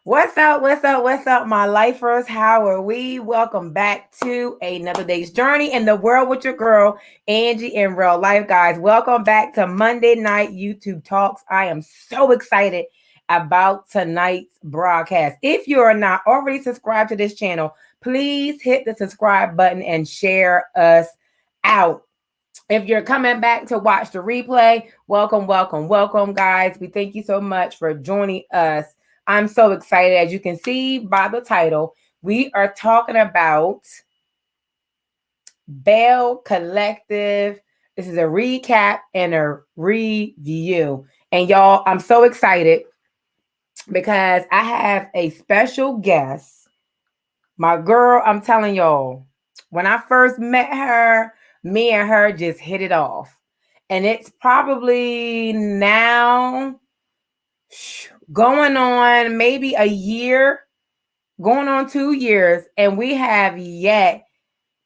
What's up? What's up? What's up, my lifers? How are we? Welcome back to another day's journey in the world with your girl, Angie, in real life, guys. Welcome back to Monday Night YouTube Talks. I am so excited about tonight's broadcast. If you are not already subscribed to this channel, please hit the subscribe button and share us out. If you're coming back to watch the replay, welcome, welcome, welcome, guys. We thank you so much for joining us. I'm so excited. As you can see by the title, we are talking about Belle Collective. This is a recap and a review. And y'all, I'm so excited because I have a special guest. My girl, I'm telling y'all, when I first met her, me and her just hit it off. And it's probably now going on maybe a year, going on 2 years, and we have yet,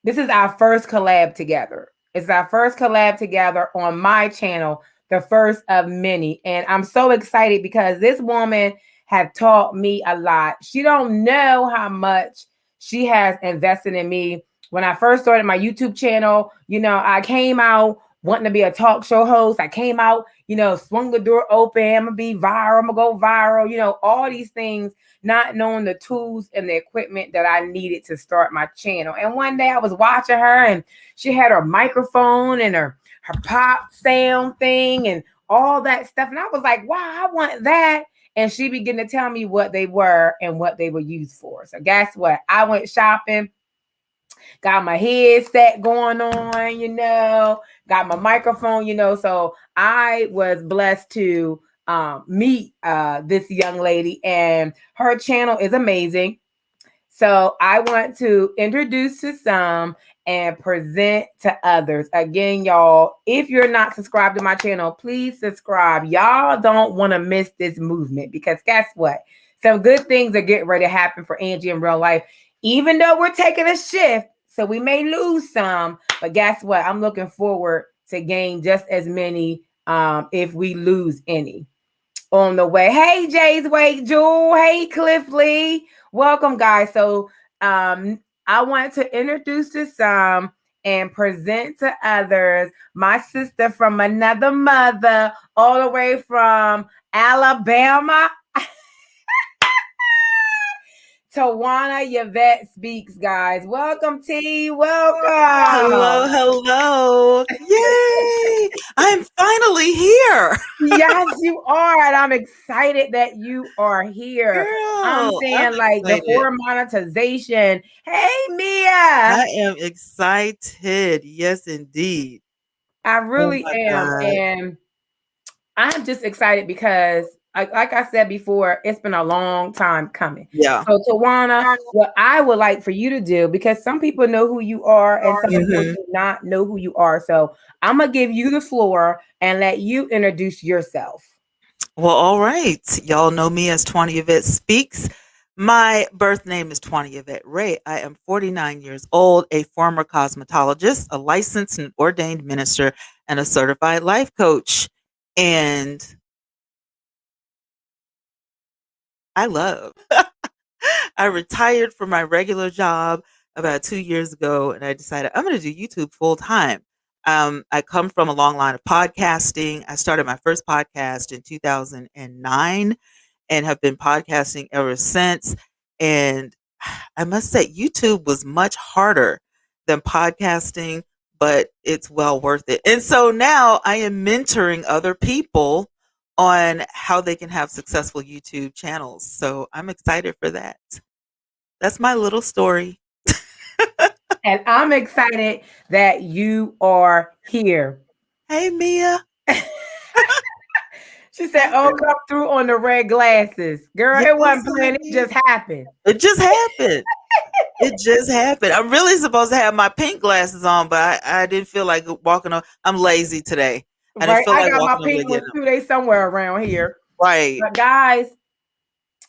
this is our first collab together. It's our first collab together on my channel, the first of many. And I'm so excited because this woman have taught me a lot. She don't know how much she has invested in me. When I first started my YouTube channel, I came out wanting to be a talk show host. I came out, swung the door open. I'm going to be viral. I'm going to go viral, all these things, not knowing the tools and the equipment that I needed to start my channel. And one day I was watching her and she had her microphone and her pop sound thing and all that stuff. And I was like, wow, I want that. And she began to tell me what they were and what they were used for. So guess what? I went shopping, got my headset going on, got my microphone, so I was blessed to meet this young lady, and her channel is amazing. So I want to introduce to some and present to others. Again, y'all, if you're not subscribed to my channel, please subscribe. Y'all don't want to miss this movement because guess what? Some good things are getting ready to happen for Angie in real life, even though we're taking a shift. So we may lose some, but guess what? I'm looking forward to gain just as many if we lose any on the way. Hey, Jay's Wake Jewel. Hey, Cliff Lee. Welcome, guys. So I want to introduce to some and present to others my sister from another mother, all the way from Alabama. Twanna Yvette speaks, guys. Welcome, T. Welcome. Hello. Yay. I'm finally here. Yes, you are. And I'm excited that you are here. I'm Girl, I'm saying, like, excited. before monetization. Hey, Mia. I am excited. Yes, indeed. I Oh really my am. God. And I'm just excited because, like I said before, it's been a long time coming. Yeah. So, Tawana, what I would like for you to do, because some people know who you are and some people hmm do not know who you are. So, I'm going to give you the floor and let you introduce yourself. Well, all right. Y'all know me as Twanna Yvette Speaks. My birth name is Twanna Yvette Ray. I am 49 years old, a former cosmetologist, a licensed and ordained minister, and a certified life coach. And I love. I retired from my regular job about 2 years ago, and I decided I'm going to do YouTube full time. I come from a long line of podcasting. I started my first podcast in 2009 and have been podcasting ever since. And I must say, YouTube was much harder than podcasting, but it's well worth it. And so now I am mentoring other people on how they can have successful YouTube channels. So I'm excited for that. That's my little story. And I'm excited that you are here. Hey, Mia. She said, "Oh, come through on the red glasses." Girl, Yes, it wasn't planned. It honey. just happened. It just happened. It just happened. I'm really supposed to have my pink glasses on, but I didn't feel like walking on. I'm lazy today. I didn't Right. feel I like got my walking over there pink ones getting them. too. They somewhere around here. Right. But guys,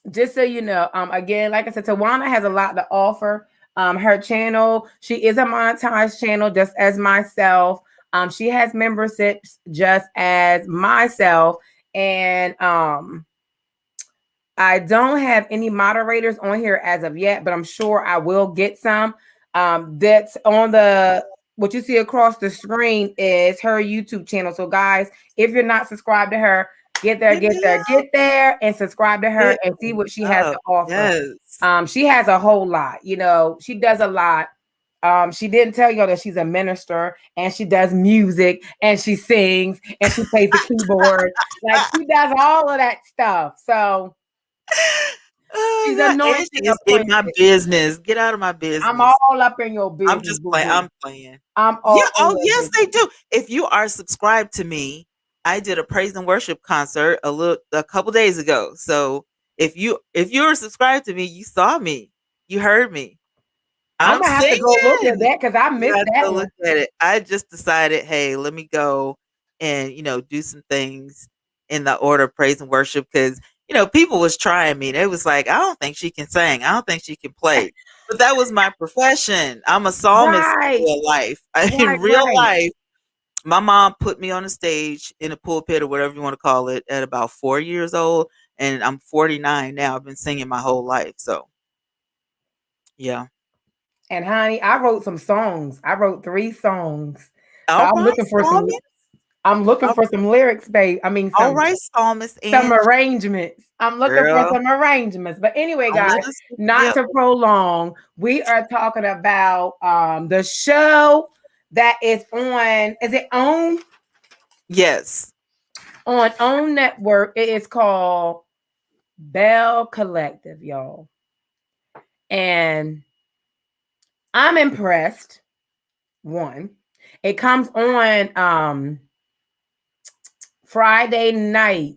just so you know, again, like I said, Tawana has a lot to offer. Her channel, she is a monetized channel, just as myself. She has memberships just as myself. And I don't have any moderators on here as of yet, but I'm sure I will get some. That's on the what you see across the screen is her YouTube channel. So, guys, if you're not subscribed to her, get there, Hit get me there, up. get there, and subscribe to her Hit and see me what she has to up. offer. Yes. She has a whole lot. She does a lot. She didn't tell y'all that she's a minister and she does music and she sings and she plays the keyboard. Like she does all of that stuff. So Oh she's God. And anointed, she is in my appointed. business. Get out of my I'm business. all up in your I'm business, just boo playing. boo. I'm playing. I'm Yeah. all in Oh, your yes, they business. do. If you are subscribed to me, I did a praise and worship concert a couple days ago. So if you were subscribed to me, you saw me. You heard me. I'm I'm gonna have to go look at singing. that because I You missed have to that look one. at it. I just decided, hey, let me go and do some things in the order of praise and worship because people was trying me. They was like, I don't think she can sing. I don't think she can play. But that was my profession. I'm a psalmist in Right, real life. In right, real right. life, my mom put me on a stage in a pulpit or whatever you want to call it at about 4 years old, and I'm 49 now. I've been singing my whole life. So yeah. And honey, I wrote some songs. I wrote 3 songs. So All right, psalmist. I'm looking for some lyrics, babe. I mean All some right, psalmist some Angie, arrangements. I'm looking for girl, some arrangements. But anyway, don't guys, let us not forget. to prolong, we are talking about the show that is on, is it Yes. on OWN network? It is called Belle Collective, y'all. And I'm impressed. One, it comes on Friday nights.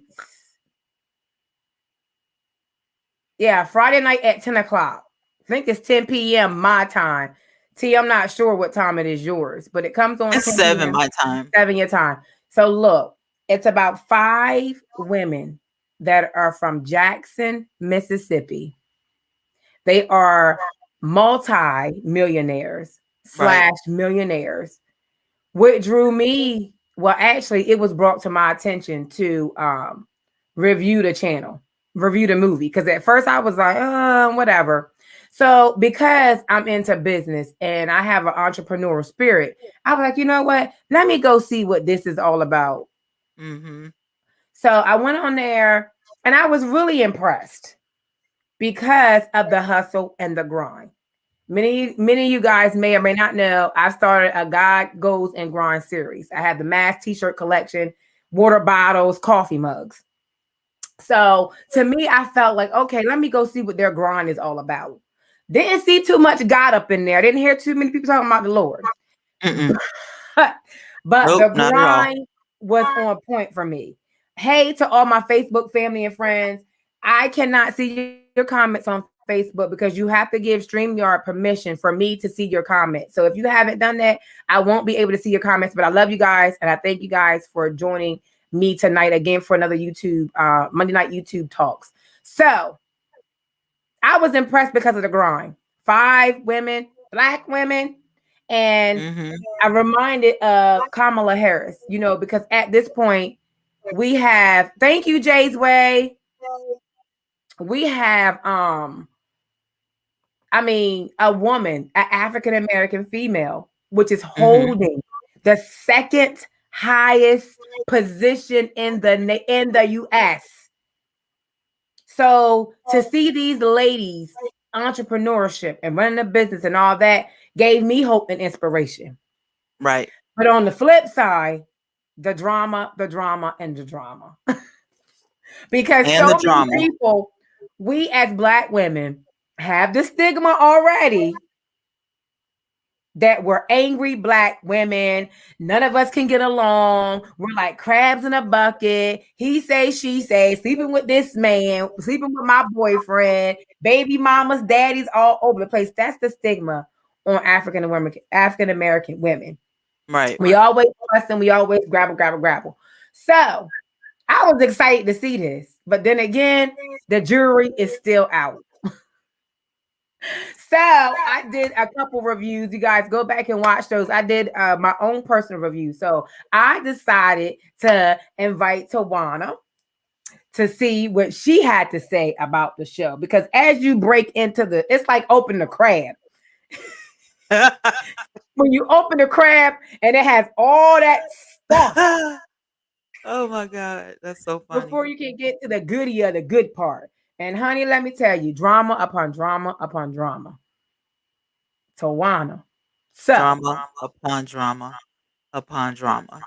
Yeah, Friday night at 10 o'clock. I think it's 10 p.m. my time. T, I'm not sure what time it is yours, but it comes on It's 10 7 p.m. my time. 7 your time. So look, it's about 5 women that are from Jackson, Mississippi. They are multi-millionaires Right. slash millionaires. What drew me, well, actually, it was brought to my attention to review the channel, review the movie. Because at first I was like, whatever. So because I'm into business and I have an entrepreneurial spirit, I was like, you know what? Let me go see what this is all about. Mhm. So I went on there and I was really impressed because of the hustle and the grind. Many of you guys may or may not know, I started a God Goes and Grind series. I have the mass t-shirt collection, water bottles, coffee mugs. So to me, I felt like, okay, let me go see what their grind is all about. Didn't see too much God up in there. Didn't hear too many people talking about the Lord. Mm-mm. But Nope, the not at all. grind was on point for me. Hey to all my Facebook family and friends. I cannot see your comments on Facebook because you have to give StreamYard permission for me to see your comments. So if you haven't done that, I won't be able to see your comments. But I love you guys and I thank you guys for joining me tonight again for another YouTube Monday night YouTube talks. So I was impressed because of the grind. 5 women, Black women, and Mhm. I reminded of Kamala Harris, because at this point we have, thank you, Jay's Way. We have a woman, an African American female, which is Mhm. holding the second highest position in the US. So to see these ladies entrepreneurship and running a business and all that gave me hope and inspiration. Right. But on the flip side, the drama, the drama, and the drama. Because And the so many drama. people, we as Black women have the stigma already that we're angry Black women. None of us can get along. We're like crabs in a bucket. He say, she say, sleeping with this man, sleeping with my boyfriend, baby mamas, daddies, all over the place. That's the stigma on African American women. Right. We always fuss and we always grapple, grapple, grapple. So I was excited to see this, but then again, the jury is still out. So I did a couple reviews. You guys go back and watch those. I did my own personal review. So I decided to invite Twanna to see what she had to say about the show. Because as you break into it's like open the crab. When you open the crab and it has all that stuff Oh my God. That's so before funny. you can get to the goodie of the good part. And honey, let me tell you, drama upon drama upon drama. Twanna. So Drama upon drama upon drama.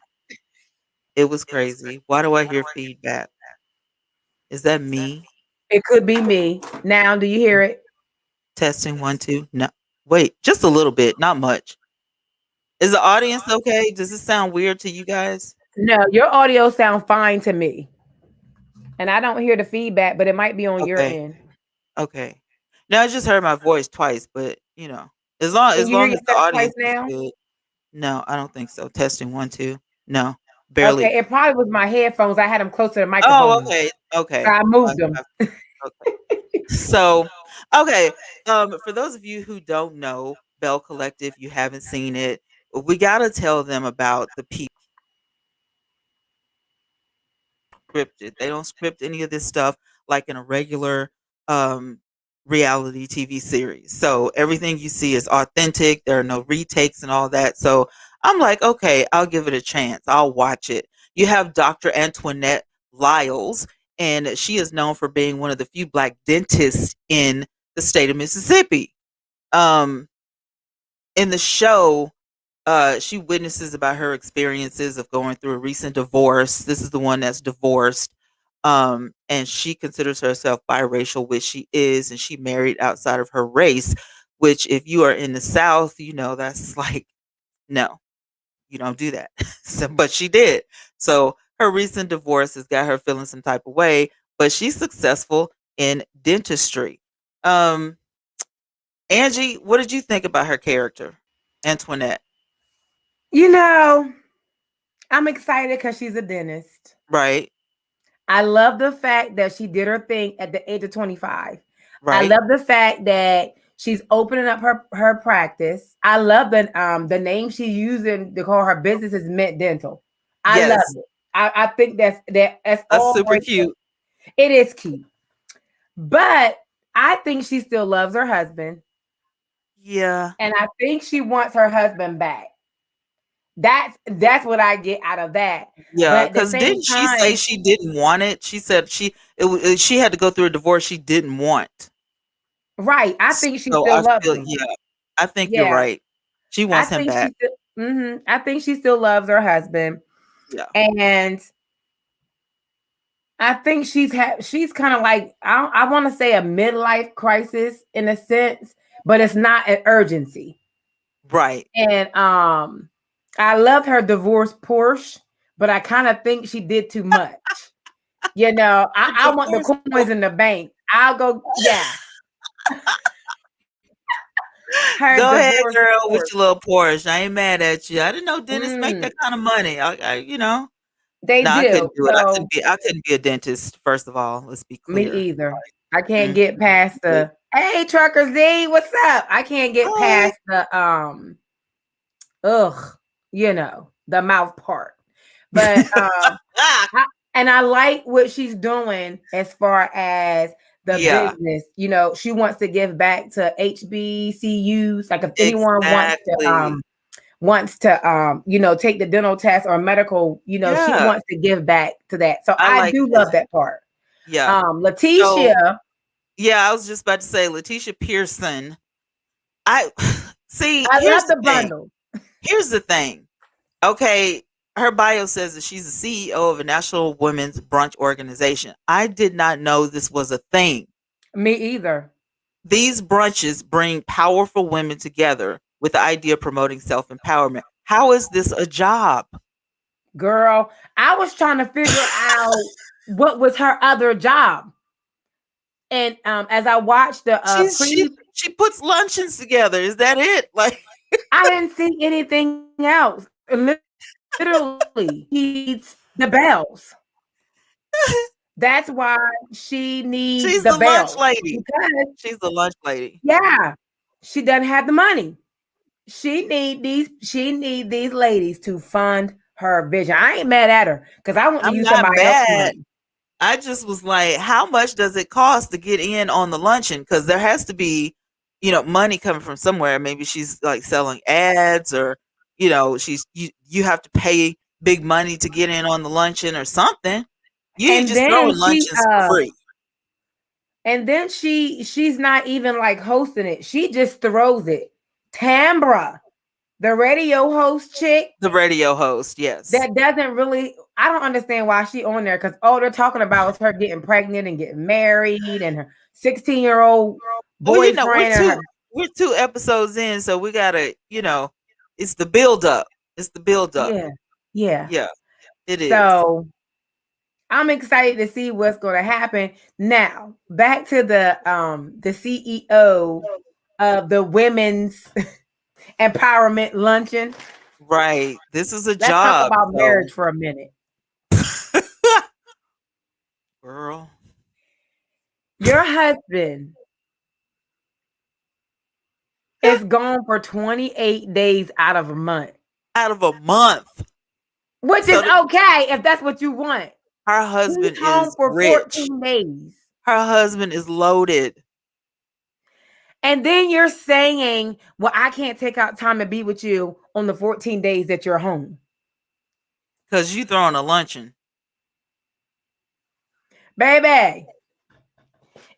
It was crazy. Why do I hear feedback? Is that me? it could be me. Now, do you hear it? Testing 1, 2. No. Wait, just a little bit, not much. Is the audience okay? Does this sound weird to you guys? No, your audio sounds fine to me. And I don't hear the feedback, but it might be on your Okay. end. Okay. Now I just heard my voice twice, but Can as you hear long as the yourself twice audience is now? good. No, I don't think so. Testing 1, 2. No, barely. Okay, it probably was my headphones. I had them close to the Oh, microphone. okay. So Okay. I moved them. Okay. So, okay. For those of you who don't know Bell Collective, you haven't seen it, we gotta tell them about the people scripted. They don't script any of this stuff like in a regular um reality TV series. So everything you see is authentic. There are no retakes and all that. So I'm like, okay, I'll give it a chance. I'll watch it. You have Dr. Antoinette Lyles, and she is known for being one of the few black dentists in the state of Mississippi. Um, in the show, she witnesses about her experiences of going through a recent divorce. This is the one that's divorced. And she considers herself biracial, which she is, and she married outside of her race, which if you are in the South, that's like, no, you don't do that. So, but she did. So her recent divorce has got her feeling some type of way, but she's successful in dentistry. Um, Angie, what did you think about her character, Antoinette? You know, I'm excited because she's a dentist. Right, I love the fact that she did her thing at the age of 25. I right. love the fact that she's opening up her practice. I love the name she's using to call her business is Mint Dental. I love Yes, it. I think that's that's all super great. cute. It is cute. But I think she still loves her husband. Yeah, And I think she wants her husband back. That's what I get out of that. yeah. But at the Because same didn't she say time, she didn't want it? She said she had to go through a divorce she didn't want. right, I think she So still I loves feel, him. yeah, I think you're Yeah, right. She I wants him think she back. still I think she still loves her husband. Yeah, And I think she's kind of like I want to say a midlife crisis in a sense, but it's not an urgency. right. And I love her divorce Porsche, but I kind of think she did too much. Her I want the divorce. coins in the bank. I'll go, yeah. Her Go ahead, divorce girl, with Porsche. your little Porsche. I ain't mad at you. I didn't know dentists make Mm, that kind of money. they No, I do. couldn't do it. So I couldn't be a dentist. First of all, let's be me clear. either. I can't Mm, get past good. the hey trucker Z, what's up? I can't get Hi. past the ugh, the mouth part. But Ah, and I like what she's doing as far as the yeah, business. She wants to give back to HBCUs. Like if anyone exactly. wants to take the dental test or medical, she Yeah, wants to give back to that. So I I like do love that. that part. Yeah. So, Letitia, yeah, I was just about to say Letitia Pearson. I see, I love the bundle. Here's the thing. Okay, her bio says that she's the CEO of a national women's brunch organization. I did not know this was a thing. Me either. These brunches bring powerful women together with the idea of promoting self-empowerment. How is this a job? Girl, I was trying to figure out what was her other job. And as I watched the She's she puts luncheons together. Is that it? Like I didn't see anything else. Literally, he needs the bells. That's why she needs she's the the lunch bells lady. because, She's the lunch lady. yeah, she doesn't have the money. She need these ladies to fund her vision. I ain't mad at her because I want to I'm use not somebody else's mad. money. I just was like, how much does it cost to get in on the luncheon? Because there has to be, money coming from somewhere. Maybe she's like selling ads, or you have to pay big money to get in on the luncheon or something. You ain't And just then throwing luncheons for free. she's not even like hosting it. She just throws it. Tambra, the radio host chick. The radio host, yes. That doesn't really, I don't understand why she on there, because all they're talking about is her getting pregnant and getting married and her 16-year-old Well, boyfriend and her. we're 2 episodes in, so we gotta, it's the build up. It's the build up. Yeah. Yeah, it is. So I'm excited to see what's going to happen. Now, back to the CEO of the women's empowerment luncheon. Right. This is a Let's job. talk about marriage for a minute. Girl. Your husband is gone for 28 days out of a month. Out of a month. Which is okay if that's what you want. Her husband He's home is for rich. 14 days. Her husband is loaded. And then you're saying, well, I can't take out time to be with you on the 14 days that you're home. Because you throwing a luncheon. Baby,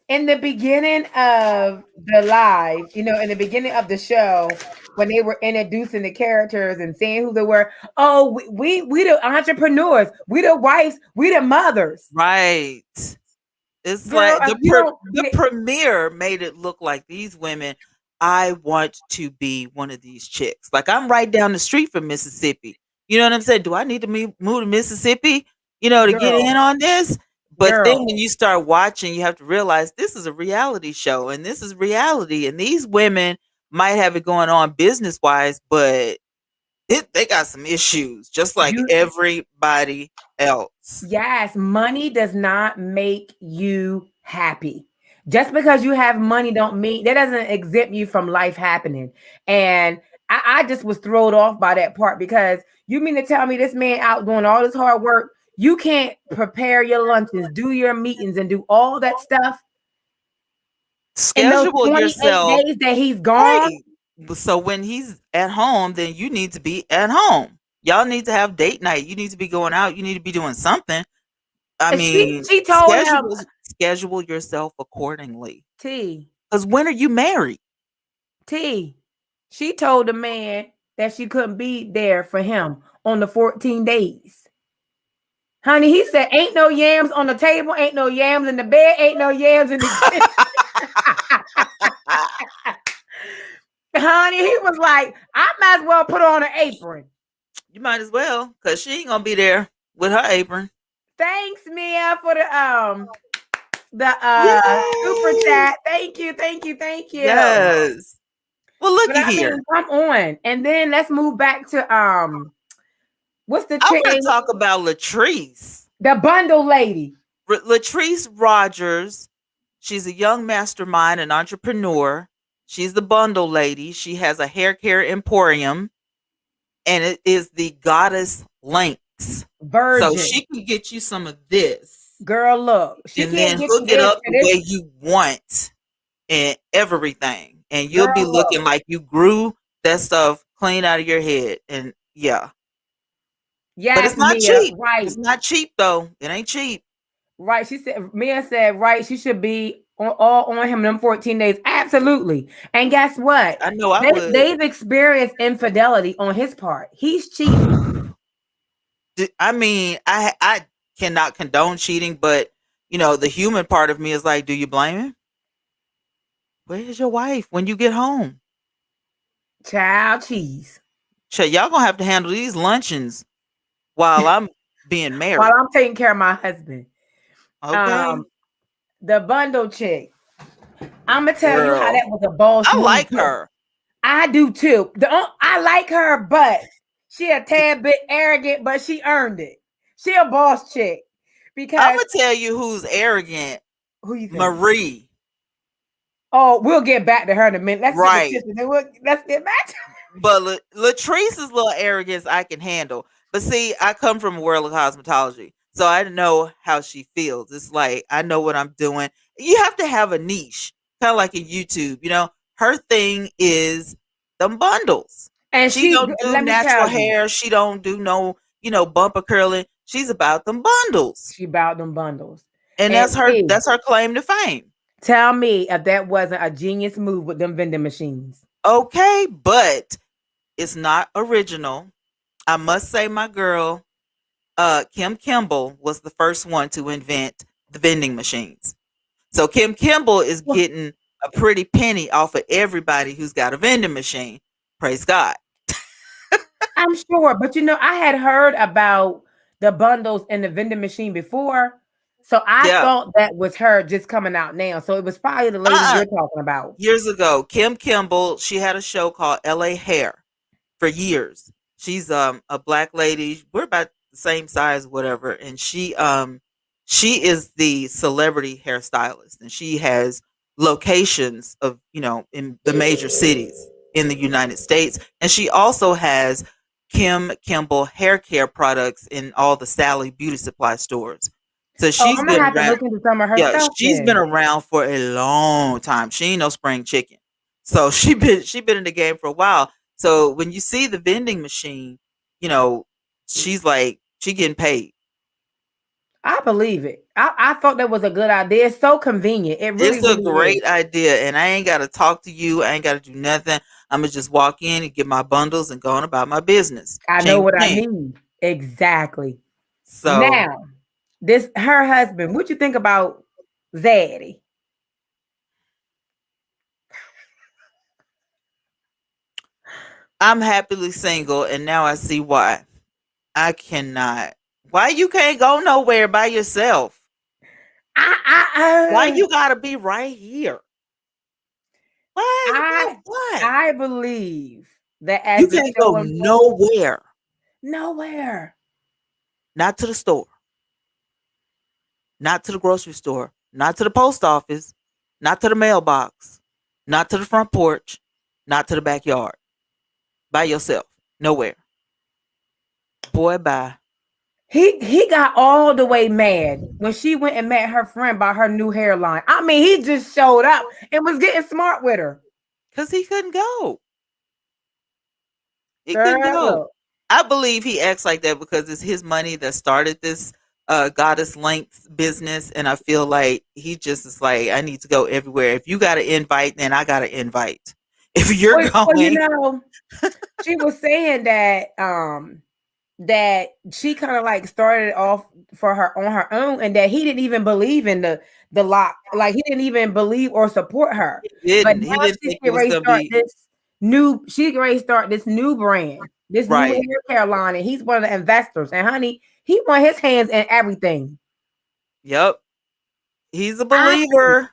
in the beginning of the live, in the beginning of the show, when they were introducing the characters and saying who they were, oh, we the entrepreneurs, we the wives, we the mothers. Right. It's like the premiere made it look like these women, I want to be one of these chicks. Like, I'm right down the street from Mississippi. You know what I'm saying? Do I need to move to Mississippi, to get in on this? But then when you start watching, you have to realize this is a reality show and this is reality. And these women might have it going on business-wise, but they got some issues, just like everybody else. Yes, money does not make you happy. Just because you have money that doesn't exempt you from life happening. And I just was thrown off by that part, because you mean to tell me this man out doing all this hard work, you can't prepare your lunches, do your meetings, and do all that stuff? Schedule yourself days that he's gone. Right. So when he's at home, then you need to be at home. Y'all need to have date night. You need to be going out. You need to be doing something. I mean, she told him, schedule yourself accordingly. T. Because when are you married? T. She told the man that she couldn't be there for him on the 14 days. Honey, he said, ain't no yams on the table, ain't no yams in the bed, ain't no yams in the kitchen. Honey, he was like, I might as well put on an apron. You might as well, because she ain't gonna be there with her apron. Thanks, Mia, for the super chat. Thank you. Yes. Well, looky here. Come on. And then let's move back to what's the chick? I'm gonna talk about Latrice. The bundle lady. Latrice Rogers. She's a young mastermind, an entrepreneur. She's the bundle lady. She has a hair care emporium, and it is the Goddess Links. Virgin. So she can get you some of this. Girl, look. She and then hook it up the way you want and everything. And you'll be looking like you grew that stuff clean out of your head. And yeah. Yeah, but it's not cheap. Right. It's not cheap though. It ain't cheap. Right. Mia said, right, she should be all on him them 14 days. Absolutely. And guess what? I know they've experienced infidelity on his part. He's cheating. I mean, I cannot condone cheating, but the human part of me is like, do you blame him? Where's your wife when you get home? Child cheese. Y'all gonna have to handle these luncheons while I'm being married. While I'm taking care of my husband. Okay. The bundle chick. I'm gonna tell you how that was a boss. I like her. I do too. I like her, but she a tad bit arrogant, but she earned it. She a boss chick. Because I'm gonna tell you who's arrogant. Who you think? Marie. Oh, we'll get back to her in a minute. Let's get back to her. But Latrice's little arrogance I can handle. But see, I come from a world of cosmetology. So I know how she feels. It's like I know what I'm doing. You have to have a niche, kind of like in YouTube. Her thing is them bundles. And She she, don't do let me natural tell you, hair. She don't do no, bumper curling. She's about them bundles, she bought them bundles. and And that's her. P, That's her claim to fame. tell me if that wasn't a genius move with them vending machines. Okay, but it's not original. I must say, my girl, Kim Kimball was the first one to invent the vending machines. So Kim Kimball is Well, getting a pretty penny off of everybody who's got a vending machine. Praise God. I'm sure, but I had heard about the bundles and the vending machine before. So I Yeah. thought that was her just coming out now. So it was probably the lady Uh-uh. you're talking about. Years ago, Kim Kimball, she had a show called LA Hair for years. She's a black lady. We're about the same size, whatever. And she is the celebrity hairstylist, and she has locations of in the major cities in the United States. And she also has Kim Kimball hair care products in all the Sally beauty supply stores. So Oh, she's I'm gonna been have to around. look into some of her Yeah, stuff she's been then. around for a long time. She ain't no spring chicken. So she been in the game for a while. So when you see the vending machine, you know, she's like she getting paid. I believe it. I thought that was a good idea. It's so convenient. It really, It's a really is. great idea, and I ain't got to talk to you. I ain't got to do nothing. I'm gonna just walk in and get my bundles and go on about my business. I know Ching what I ching. need. Exactly. So Now, this her husband. What you think about Zaddy? I'm happily single, and now I see why. I cannot. Why you can't go nowhere by yourself? Why I you gotta be right here? Why? I What? I believe that You as the can't show go unfolds, nowhere. nowhere. Not to the store, not to the grocery store, not to the post office, not to the mailbox, not to the front porch, not to the backyard. By yourself. Nowhere. Boy, bye. He got all the way mad when she went and met her friend about her new hairline. I mean, he just showed up and was getting smart with her. Because he couldn't go. He couldn't Girl, go. look, I believe he acts like that because it's his money that started this goddess length business. And I feel like he just is like, I need to go everywhere. If you got an invite, then I got an invite. If you're well, going, she was saying that she kind of like started off for her on her own, and that he didn't even believe in the lock, like he didn't even believe or support her. But he now didn't she's think it getting was ready to going to start be this new brand, this new right. hair care line, and he's one of the investors. And honey, he want his hands in everything. Yep. He's a I think believer.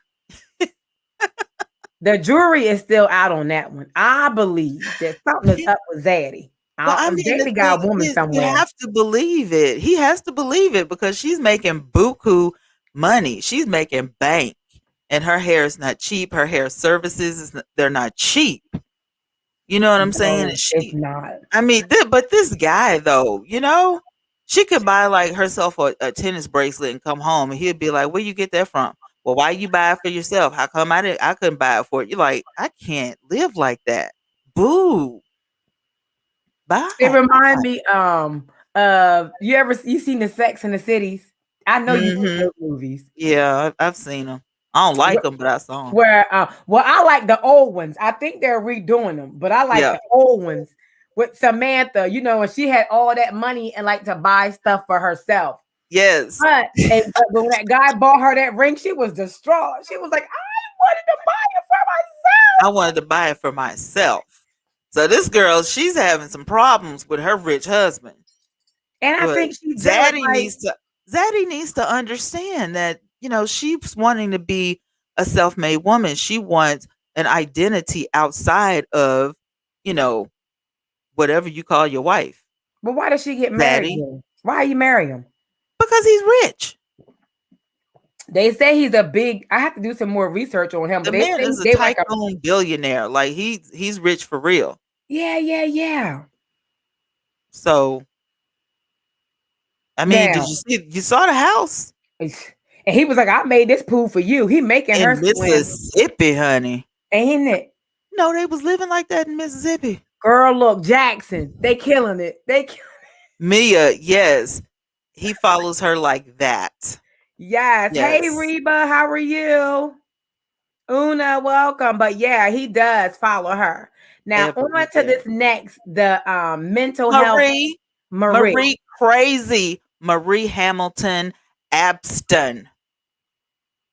the jury is still out on that one. I believe that something is up with Zaddy. Well, I mean, the Zaddy thing got a woman is, you somewhere. have to believe it. He has to believe it because she's making buku money. She's making bank, and her hair is not cheap. Her hair services they're not cheap. You know what I'm saying? And No, it's not. I mean, but this guy though, she could buy like herself a tennis bracelet and come home, and he'd be like, "Where you get that from?" Well, why you buy it for yourself? How come I couldn't buy it for you? Like, I can't live like that. Boo. It Bye. remind me of you seen the Sex in the Cities? I know you seen Mhm. those movies. Yeah, I've seen them. I don't like them, but I saw them. Where well, I like the old ones. I think they're redoing them, but I like Yeah. the old ones with Samantha, and she had all that money and like to buy stuff for herself. Yes. But when that guy bought her that ring, she was distraught. She was like, I wanted to buy it for I myself. wanted to buy it for myself. So this girl, she's having some problems with her rich husband. And I But think she's jealous, like, Zaddy needs to understand that, she's wanting to be a self-made woman. She wants an identity outside of, you know, whatever you call your wife. but why does she get married Zaddy. then? Why you marry him? Because he's rich. They say he's a big. I have to do some more research on him, The but they man say is a they like a tycoon billionaire. Like he's rich for real. yeah, yeah, yeah. So I mean, did Now, you see? You saw the house and he was like, I made this pool for you. He making her in swim. Mississippi, honey. Ain't it? No, they was living like that in Mississippi. Girl, look, Jackson. They killing it. Mia, yes, he follows her like that. Yes. Hey Yes, Reba, how are you? Una, welcome. But yeah, he does follow her. Now on to everywhere. this next, the mental health Marie, Marie. Marie, crazy Marie Hamilton Abston.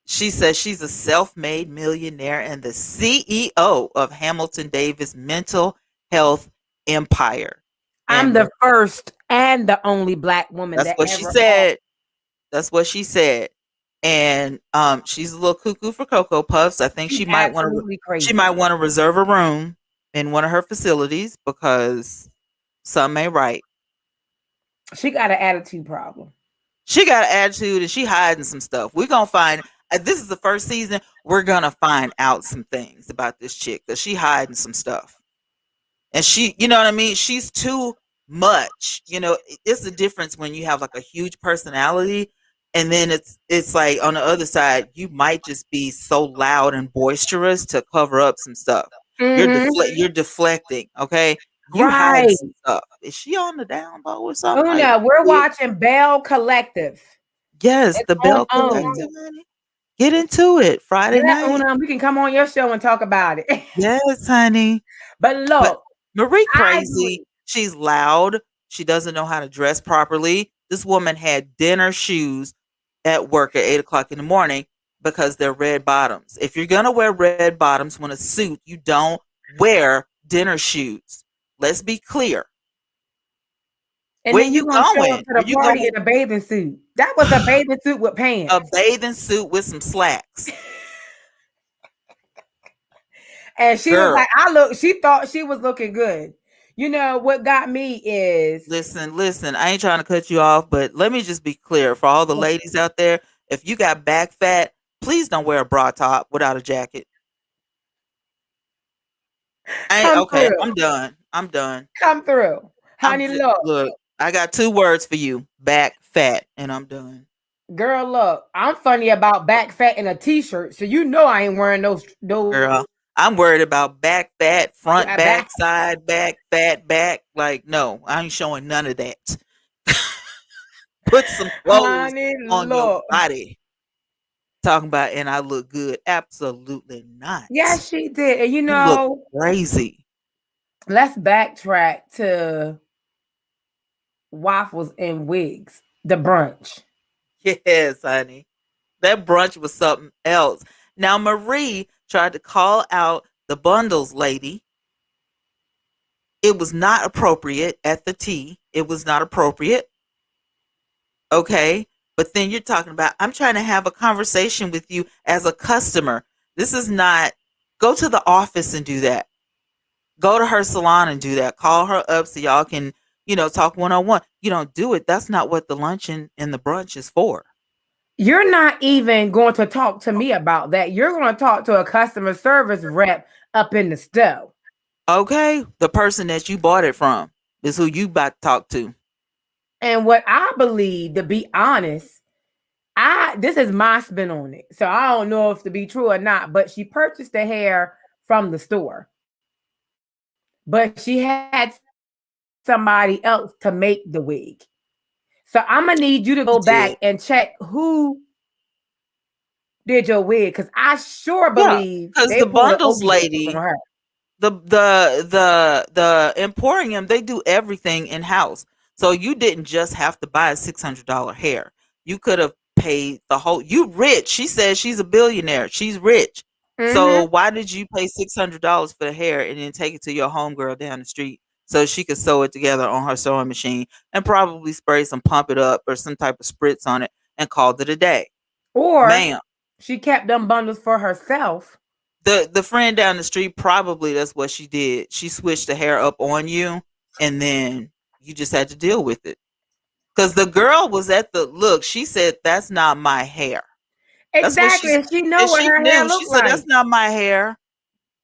She says she's a self-made millionaire and the CEO of Hamilton Davis Mental Health Empire. I'm And the first and the only black woman that's that what she ever had. said. That's what she said. And she's a little cuckoo for Cocoa Puffs. I think She's she might want to absolutely crazy. reserve a room in one of her facilities because something ain't right. She got an attitude problem. She got an attitude and she hiding some stuff. We're gonna find this is the first season. We're gonna find out some things about this chick because she hiding some stuff. And she, you know what I mean? She's too much. You know, it's the difference when you have like a huge personality and then it's like on the other side, you might just be so loud and boisterous to cover up some stuff. Mm-hmm. You're deflecting, okay? You hide Right. some stuff. Is she on the down low or something? Like, Una, we're watching Belle Collective. yes, It's the on Bell OWN. Collective, honey. Get into it Friday Yeah, night. Una, we can come on your show and talk about it. Yes, honey. But But look, Marie I crazy. agree. She's loud. She doesn't know how to dress properly. This woman had dinner shoes at work at 8 o'clock in the morning because they're red bottoms. If you're gonna wear red bottoms when a suit, you don't wear dinner shoes. Let's be clear. And Where then you you're gonna show up going? to Are the you party going in a bathing suit. That was a bathing suit with a pants. bathing suit with some slacks? And she was Girl, like, she thought she was looking good. You know what got me is listen, I ain't trying to cut you off, but let me just be clear for all the ladies out there. If you got back fat, please don't wear a bra top without a jacket. I ain't come okay. through. I'm done. I'm done. Come through. Honey, look. Look. I got 2 words for you: back fat, and I'm done. Girl, look. I'm funny about back fat in a t-shirt. So you know I ain't wearing those Girl, I'm worried about back fat, front back. back, side back, fat back. Like, no, I ain't showing none of that. Put some clothes Honey, on your look. body. Talking about, and I look good. Absolutely not. Yes, she did. And you You look know, crazy. let's backtrack to waffles and wigs, the brunch. Yes, honey. That brunch was something else. Now, Marie tried to call out the bundles lady. It was not appropriate at the tea. It was not appropriate. Okay. But then you're talking about, I'm trying to have a conversation with you as a customer. This is not, go to the office and do that. Go to her salon and do that. Call her up so y'all can, talk one on one. You don't do it. That's not what the luncheon and the brunch is for. You're not even going to talk to me about that. You're going to talk to a customer service rep up in the store. Okay. The person that you bought it from is who you about to talk to. And what I believe, to be honest, this is my spin on it. So I don't know if to be true or not, but she purchased the hair from the store. But she had somebody else to make the wig. So I'm gonna need you to go back and check who did your wig, because I sure Yeah, believe because they the pulled an bundles okie dokie from lady, her. the Emporium, they do everything in house. So you didn't just have to buy a $600 hair. You could have paid the whole. You rich. She says she's a billionaire. She's rich. Mm-hmm. So why did you pay $600 for the hair and then take it to your homegirl down the street so she could sew it together on her sewing machine and probably spray some pump it up or some type of spritz on it and called it a day, Or ma'am? she kept them bundles for herself. The friend down the street, probably that's what she did. She switched the hair up on you, and then you just had to deal with it. Because the girl was at the look. She said, "That's not my hair." That's what Exactly. And she know and what she her hair knew. She looked said, like. "That's not my hair."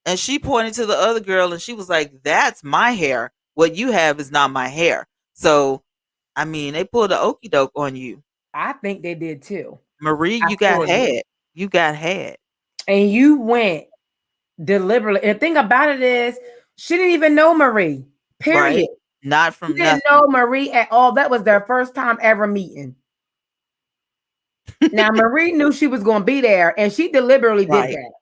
And she pointed to the other girl, and she was like, "That's my hair. What you have is not my hair." So I mean, they pulled a okey doke on you. I think they did too. Marie, I you got sure do. had. You got had. And you went deliberately. And the thing about it is, she didn't even know Marie. Period. Right? Not She from didn't nothing. know Marie at all. That was their first time ever meeting. Now Marie knew she was going to be there, and she deliberately did Right. that.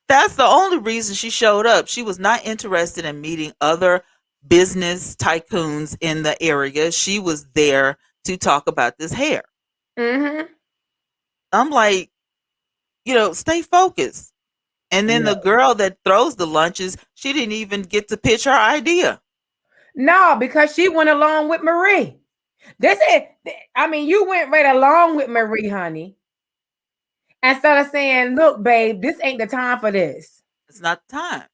That's the only reason she showed up. She was not interested in meeting other business tycoons in the area. She was there to talk about this hair. Mm-hmm. I'm like, stay focused. And then the No. girl that throws the lunches, she didn't even get to pitch her idea. No, because she went along with Marie. This is, I mean, you went right along with Marie, honey. Instead of saying, look, babe, this ain't the time for this. It's not the time.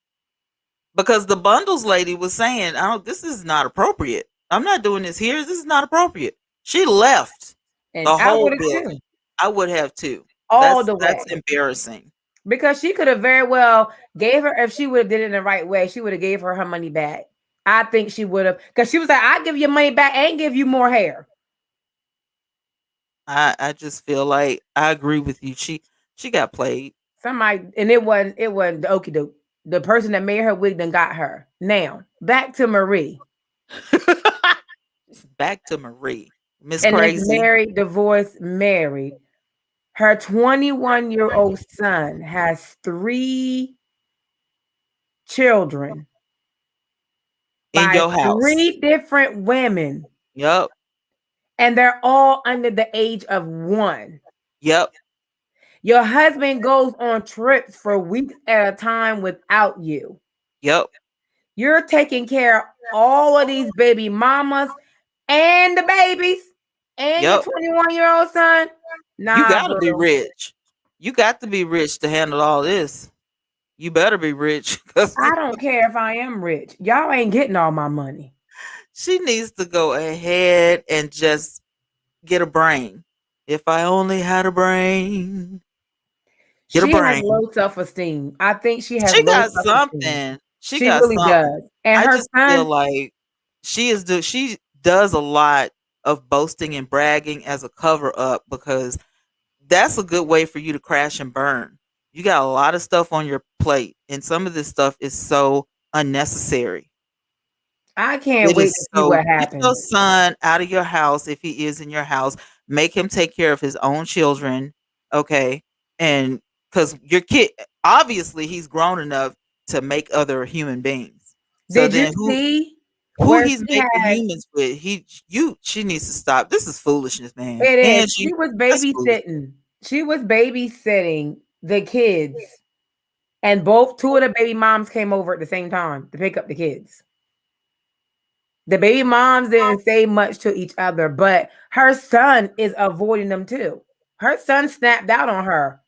Because the bundles lady was saying, "I don't. This is not appropriate. I'm not doing this here. This is not appropriate." She left And the I whole would have too. building. I would have too. All That's the that's way. embarrassing. Because she could have very well gave her, if she would have did it in the right way, she would have gave her money back. I think she would have, because she was like, I give you money back and give you more hair. I just feel like I agree with you. She got played. Somebody, and it wasn't the okie doke. The person that made her wig then got her. Now back to Marie. Back to Marie, Miss And it's Crazy. married, divorced, married. Her 21-year-old son has 3 children In by your house. 3 different women, Yep. and they're all under the age of 1. Yep. Your husband goes on trips for weeks at a time without you. Yep. You're taking care of all of these baby mamas and the babies and your Yep. 21-year-old son. You Nah, got to be boo. rich. You got to be rich to handle all this. You better be rich because I don't care if I am rich. Y'all ain't getting all my money. she needs to go ahead and just get a brain. If I only had a brain, get a She has brain. low self-esteem. I think she has She low got self-esteem. something. She She got really something. does. And I her just feel son, like she does a lot of boasting and bragging as a cover up because that's a good way for you to crash and burn. You got a lot of stuff on your plate, and some of this stuff is so unnecessary. I can't It wait is to see so what get your happens. son out of your house if he is in your house. Make him take care of his own children, okay? And because your kid, obviously, he's grown enough to make other human beings. So Did you then, see who where he's she making had humans with? She needs to stop. This is foolishness, man. it is? Angie, She was that's foolish. babysitting. She was babysitting the kids, and both two of the baby moms came over at the same time to pick up the kids. The baby moms didn't say much to each other, but her son is avoiding them too. Her son snapped out on her,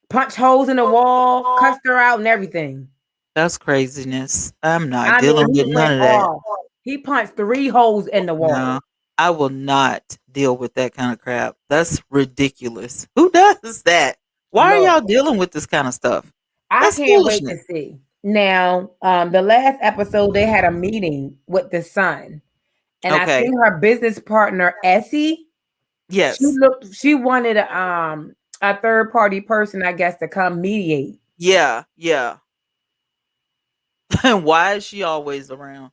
punched holes in the wall, cussed her out, and everything. That's craziness. I'm not I mean, dealing he with none went of that. off. He punched 3 holes in the wall. No, I will not deal with that kind of crap. That's ridiculous. Who does that? Why are Look, y'all dealing with this kind of stuff? I That's can't wait to foolishness. see. Now, the last episode, they had a meeting with the son, and I Okay. think her business partner, Essie, Yes. she wanted a third party person, I guess, to come mediate. Yeah. Yeah. And why is she always around?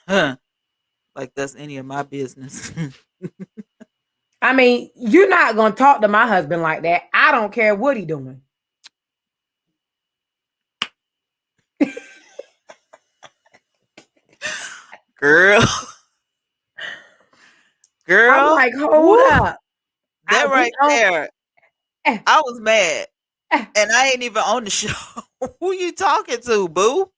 Like that's any of my business. I mean, you're not gonna talk to my husband like that. I don't care what he doing. Girl. I'm Girl. like, hold Woo. up. That We right don't there. eh, I was mad. eh. And I ain't even on the show. Who you talking to, boo?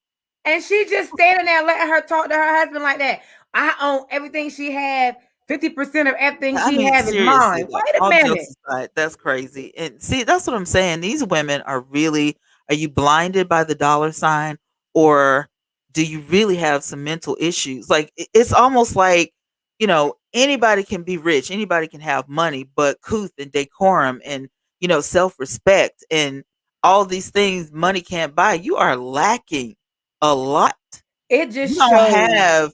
And she just standing there letting her talk to her husband like that. I own everything she had. 50% of everything I she mean, have is seriously mine. though, Wait a all minute. jokes aside, that's crazy. And see, that's what I'm saying. These women are really, are you blinded by the dollar sign or do you really have some mental issues? Like, it's almost like, anybody can be rich, anybody can have money, but couth and decorum and, self respect and all these things money can't buy. You are lacking a lot. It You just don't shows have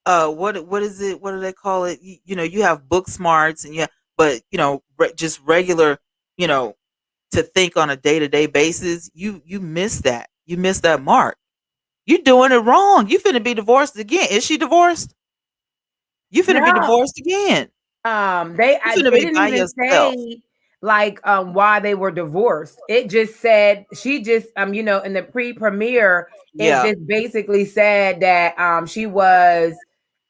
what is it? What do they call it? You have book smarts and but just regular, you know, to think on a day to day basis. You miss that. You miss that mark. You doing it wrong. You finna be divorced again. Is she divorced? You finna be No. divorced again. You finna They be didn't by even yourself. say like why they were divorced. It just said she just in the pre-premiere it Yeah, just basically said that she was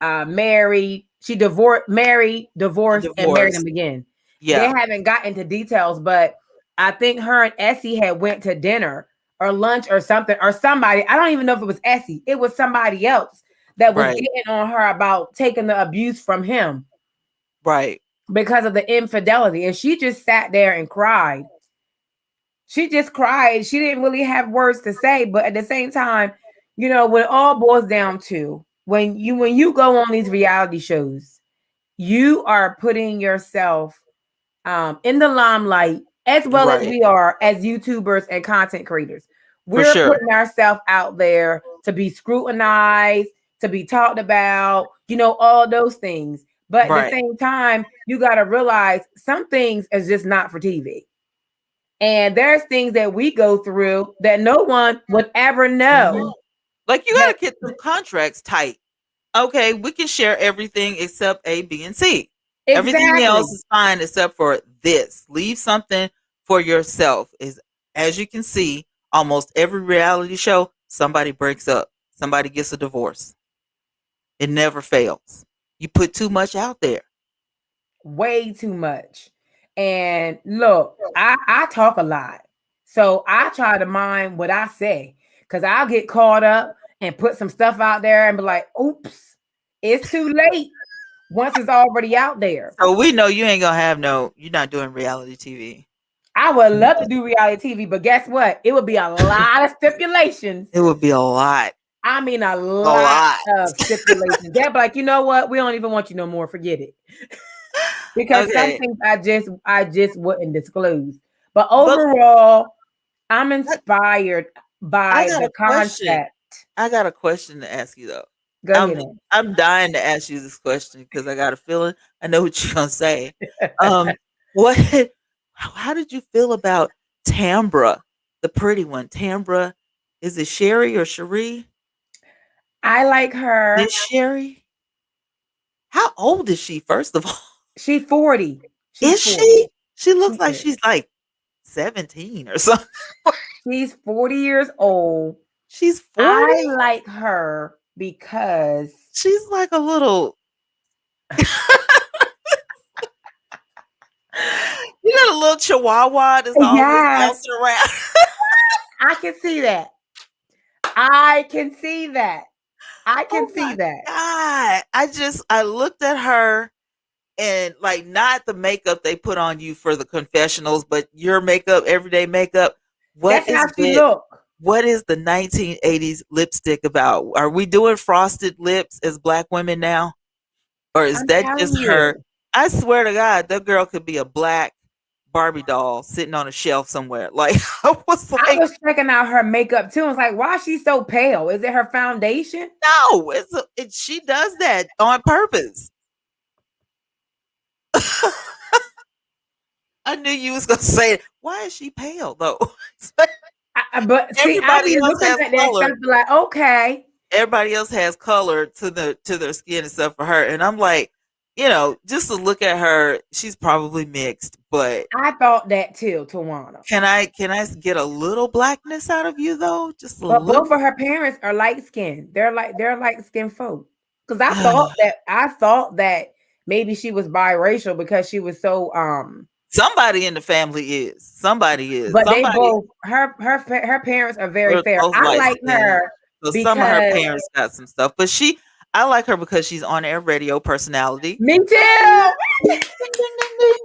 married, she divorced and married divorced. him again. They Yeah, haven't got into details, but I think her and Essie had went to dinner or lunch or something or somebody. I don't even know if it was Essie. It was somebody else that was right, getting on her about taking the abuse from him right, because of the infidelity. And she just sat there and cried. She just cried. She didn't really have words to say, but at the same time, when it all boils down to when you go on these reality shows, you are putting yourself in the limelight as well as right. we are as YouTubers and content creators. For We're sure. putting ourselves out there to be scrutinized, to be talked about, all those things. But at the Right. same time, you got to realize some things is just not for TV. And there's things that we go through that no one would ever Mhm. know. Like, you That gotta get them contracts tight. Okay, we can share everything except A, B, and C. Everything else exactly is fine except for this. Leave something for yourself. Is As you can see, almost every reality show, somebody breaks up, somebody gets a divorce. It never fails. You put too much out there. way too much. And look, I talk a lot. So I try to mind what I say because I'll get caught up and put some stuff out there and be like, oops, it's too late once it's already out there. So we know you ain't gonna have you're not doing reality TV. I would love to do reality TV, but guess what? It would be a lot of stipulations. It would be a lot. I mean, a A lot lot. of stipulations. They're like, you know what? We don't even want you no more. Forget it. Because some Okay. things I just wouldn't disclose. But But overall, I'm I, inspired I by got the a question. concept. I got a question to ask you though. Go I'm ahead. I'm dying to ask you this question because I got a feeling I know what you're gonna say. Um, what? How did you feel about Tambra, the pretty one? Tambra, is it Sherry or Cherie? I like Miss her. Sherry. How old is she? First of all, She's 40. She's is 40. she? She looks She like is. she's like 17 or something. She's 40 years old. She's I 40. like her because She's like a little. You got a little chihuahua that's always yes, bouncing around. I can see that. I can see that. I can Oh see my that. god. I looked at her and like not the makeup they put on you for the confessionals, but your makeup, everyday makeup. What That's how is she it? look. What is the 1980s lipstick about? Are we doing frosted lips as black women now? Or is I'm that just telling her? you. I swear to God, that girl could be a black Barbie doll sitting on a shelf somewhere. Like I was I like, was checking out her makeup too. I was like, why is she so pale? Is it her foundation? no, she does that on purpose. I knew you was gonna say it. Why is she pale though? But see, I Everybody be else looking has at that color. stuff be like, okay. Everybody else has color to their skin except for her. And I'm like, just to look at her, she's probably mixed. But I thought that too, Tawana. can I get a little blackness out of you though? Just a But both little. of her parents are light skinned. They're light skinned folk. Because I thought that maybe she was biracial because she was so Somebody in the family is. Somebody is. but they Somebody both her parents are very We're fair. both I light like skinned. her So some of her because parents got some stuff. But I like her because she's on air radio personality. me Ding, too. ding, ding, ding, ding.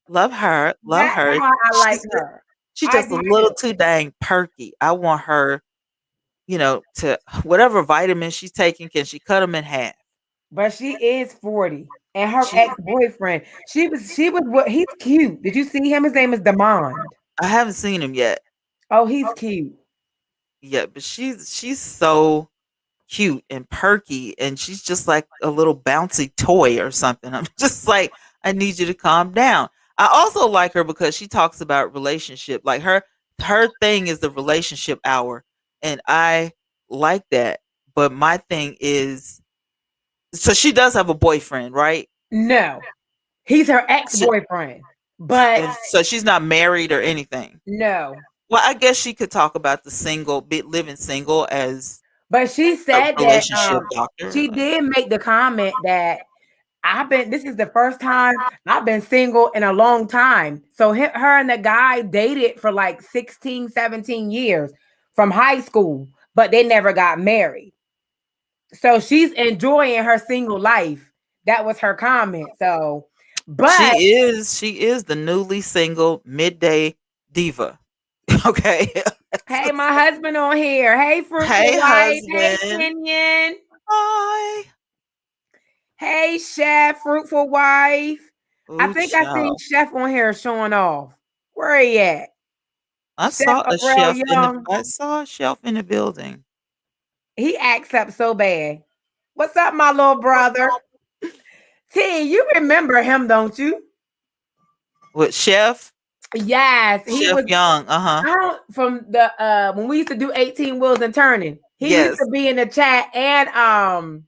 Love her. Love That's her. why I like She's her. she's I just a do little too. too dang perky. I want her, to whatever vitamins she's taking, can she cut them in half? But she is 40. And her She ex-boyfriend, she was what he's cute. Did you see him? His name is Demond. I haven't seen him yet. Oh, he's cute. But she's so cute and perky, and she's just like a little bouncy toy or something. I'm just like, I need you to calm down. I also like her because she talks about relationship. Like her thing is the relationship hour, and I like that. But my thing is, so she does have a boyfriend, right? No, he's her She, ex-boyfriend, but and so she's not married or anything. no. Well, I guess she could talk about the living single as But she a said that relationship doctor. she Like, did make the comment that this is the first time I've been single in a long time. So her and the guy dated for like 16, 17 years from high school, but they never got married. So she's enjoying her single life. That was her comment. So, but she is the newly single midday diva. Okay. hey, my husband on here. Hey, fruitful Hey, wife. Hey, husband. Kenyon. Hi. Hey, chef, fruitful wife. I Ooh, think I seen child. Chef on here showing off. Where he at? I Chef saw a Real chef in the Young. I saw a shelf in the building. He acts up so bad. What's up, my little brother? T, you remember him, don't you? With Yes, he Chef was Young. Uh-huh. from the when we used to do 18 wheels and turning. He used Yes. to be in the chat and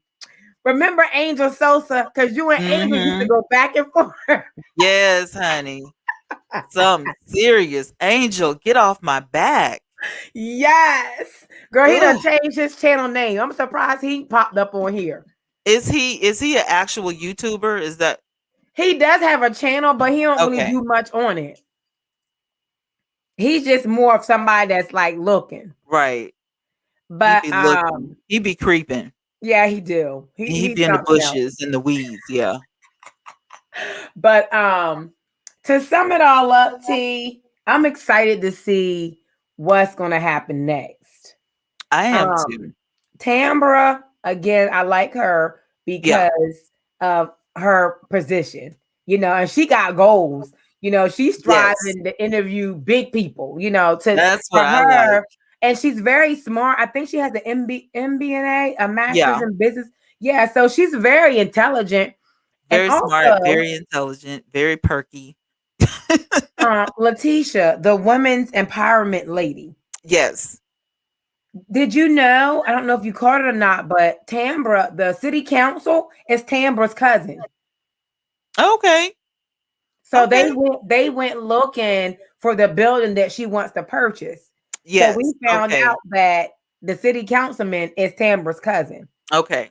remember Angel Sosa? Because you and Angel used to Mm-hmm. go back and forth. Yes, honey. Something serious. Angel, get off my back. Yes. Girl, he done Ugh. changed his channel name. I'm surprised he popped up on here. Is he an actual YouTuber? Is that He does have a channel, but he don't really okay? do much on it. He's just more of somebody that's like looking. Right. He But be looking. He be creeping. yeah, he do. He He's be in the something else. bushes, in the weeds. Yeah. But to sum it all up, T, I'm excited to see what's gonna happen next. I am too. Um Tambra, again, I like her Yeah. because of her position, and she got goals. She's Yes. striving to interview big people, to That's what for I like. her, and she's very smart. I think she has an MBA, a master's Yeah. in business. Yeah, so she's very intelligent. And Very smart, also, very intelligent, very perky. Latisha, the women's empowerment lady. Yes. Did you know? I don't know if you caught it or not, but Tambra, the city council, is Tambra's cousin. Okay. So Okay. they went looking for the building that she wants to purchase. So we Yes. found Okay. out that the city councilman is Tambra's cousin. Okay.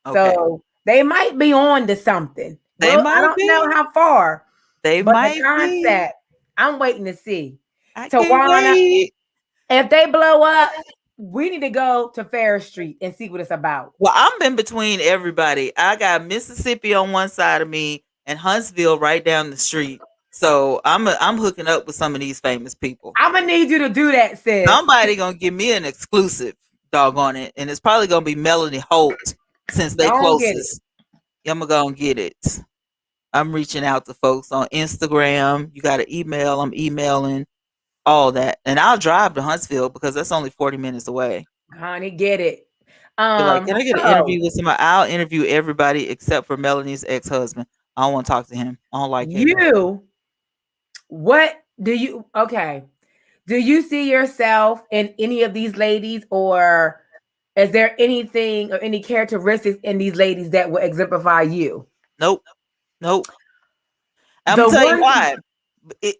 Okay. So they might be on to something. They Well, I might don't know be. how far, They but the might be. concept, I'm waiting to see. I can't Tawana, wait. if they blow up, we need to go to Ferris Street and see what it's about. Well, I'm in between everybody. I got Mississippi on one side of me and Huntsville right down the street. So I'm hooking up with some of these famous people. I'm gonna need you to do that, sis. Somebody gonna give me an exclusive, doggone it, and it's probably gonna be Melanie Holt since they Don't get it. closest. I'm gonna get it. I'm reaching out to folks on Instagram. You got an email. I'm emailing all that, and I'll drive to Huntsville because that's only 40 minutes away. Honey, get it. Be like, can I get an So interview with somebody? I'll interview everybody except for Melanie's ex-husband. I don't want to talk to him. I don't like him. you, what do you okay? Do you see yourself in any of these ladies, or is there anything or any characteristics in these ladies that will exemplify you? Nope. Nope. I'm The gonna tell you one, why.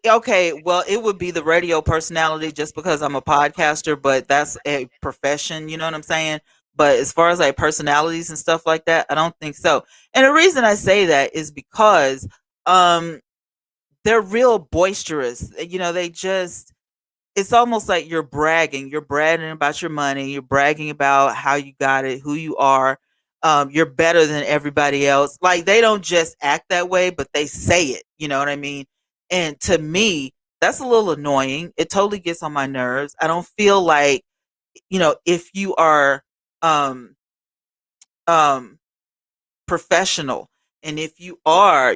Okay, well, it would be the radio personality just because I'm a podcaster, but that's a profession, you know what I'm saying? But as far as like personalities and stuff like that, I don't think so. And the reason I say that is because um they're real boisterous. They just it's almost like you're bragging. You're bragging about your money. You're bragging about how you got it, who you are. You're better than everybody else. Like they don't just act that way, but they say it. You know what I mean? And to me, that's a little annoying. It totally gets on my nerves. I don't feel like, if you are um um professional and if you are,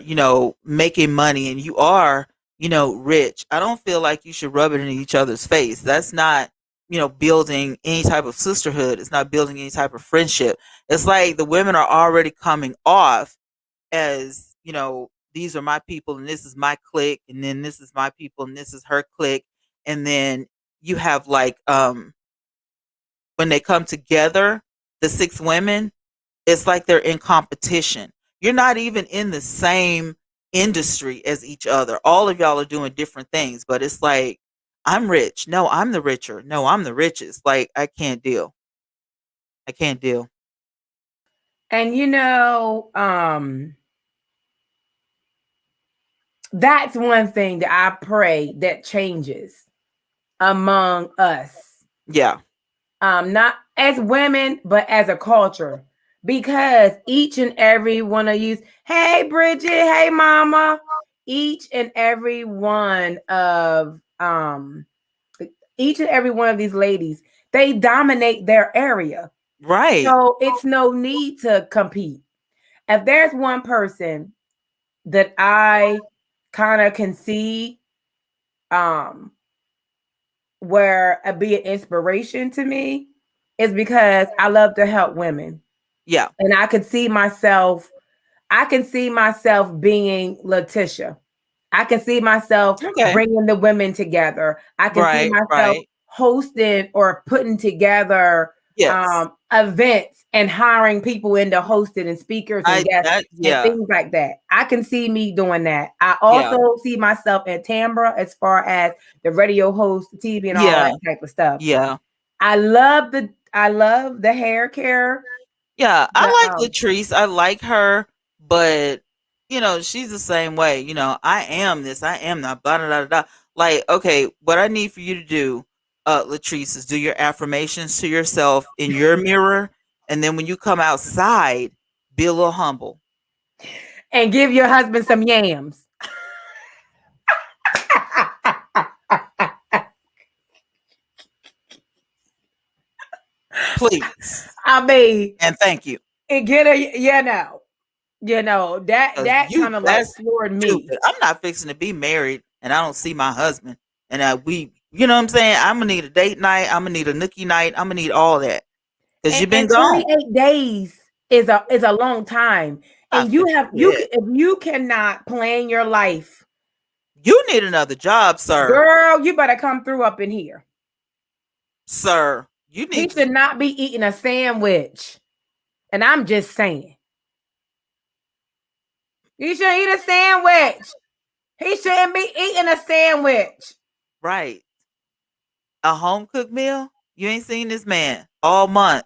making money and you are, rich, I don't feel like you should rub it in each other's face. That's not, building any type of sisterhood. It's not building any type of friendship. It's like the women are already coming off as, these are my people and this is my clique, and then this is my people and this is her clique. And then you have like when they come together, the six women, it's like they're in competition. You're not even in the same industry as each other. All of y'all are doing different things, but it's like, I'm rich. No, I'm the richer. No, I'm the richest. Like, I can't deal. I can't deal. And that's one thing that I pray that changes among us. Yeah. Not as women, but as a culture. Because each and every one of you, hey Bridget, hey mama, each and every one of these ladies, they dominate their area. Right. So it's no need to compete. If there's one person that I kind of can see where it be an inspiration to me, is because I love to help women. Yeah. And I can see myself being Latisha. I can see myself bringing the women together. I can see myself hosting or putting together events and hiring people into hosting and speakers and guests and things like that. I can see me doing that. I also see myself in tambra as far as the radio host, TV, and all that type of stuff. Yeah. I love the hair care. Yeah, I like Latrice. I like her, but she's the same way. I am this, I am that, blah, blah, blah, blah. Like, okay, what I need for you to do, Latrice, is do your affirmations to yourself in your mirror, and then when you come outside, be a little humble. And give your husband some yams. Please. I mean, and thank you. And get that kind of like floored me. I'm not fixing to be married and I don't see my husband. And you know what I'm saying? I'm gonna need a date night. I'm gonna need a nookie night. I'm gonna need all that. Because you've been gone. 28 days is a long time. And if you cannot plan your life, you need another job, sir. Girl, you better come through up in here. Sir, he should not be eating a sandwich. And I'm just saying. He should eat a sandwich. He shouldn't be eating a sandwich. Right. A home cooked meal? You ain't seen this man all month.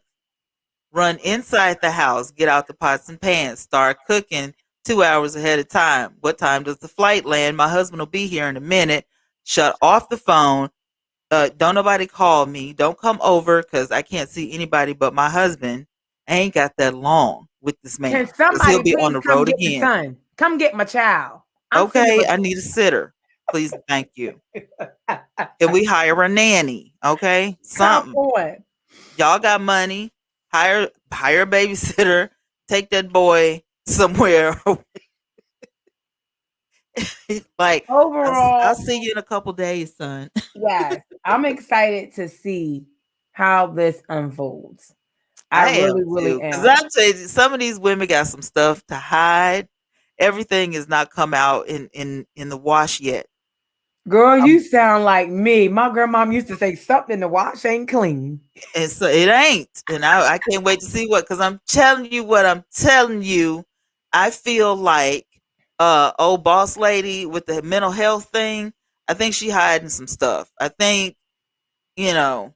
Run inside the house, get out the pots and pans, start cooking 2 hours ahead of time. What time does the flight land? My husband will be here in a minute. Shut off the phone. Don't nobody call me. Don't come over because I can't see anybody but my husband. I ain't got that long with this man. Can somebody he'll be on the road again. Son. Come get my child. Okay, I need a sitter. Please, thank you. Can we hire a nanny? Okay, something. Come on. Y'all got money. Hire a babysitter. Take that boy somewhere. Like, overall, I'll see you in a couple days, son. Yes, I'm excited to see how this unfolds. I really am. Because I'm saying some of these women got some stuff to hide. Everything is not come out in the wash yet. Girl, you sound like me. My grandmom used to say something in the wash ain't clean. And so it ain't. And I can't wait to see because I'm telling you what I'm telling you. I feel like old boss lady with the mental health thing, I think she hiding some stuff. I think, I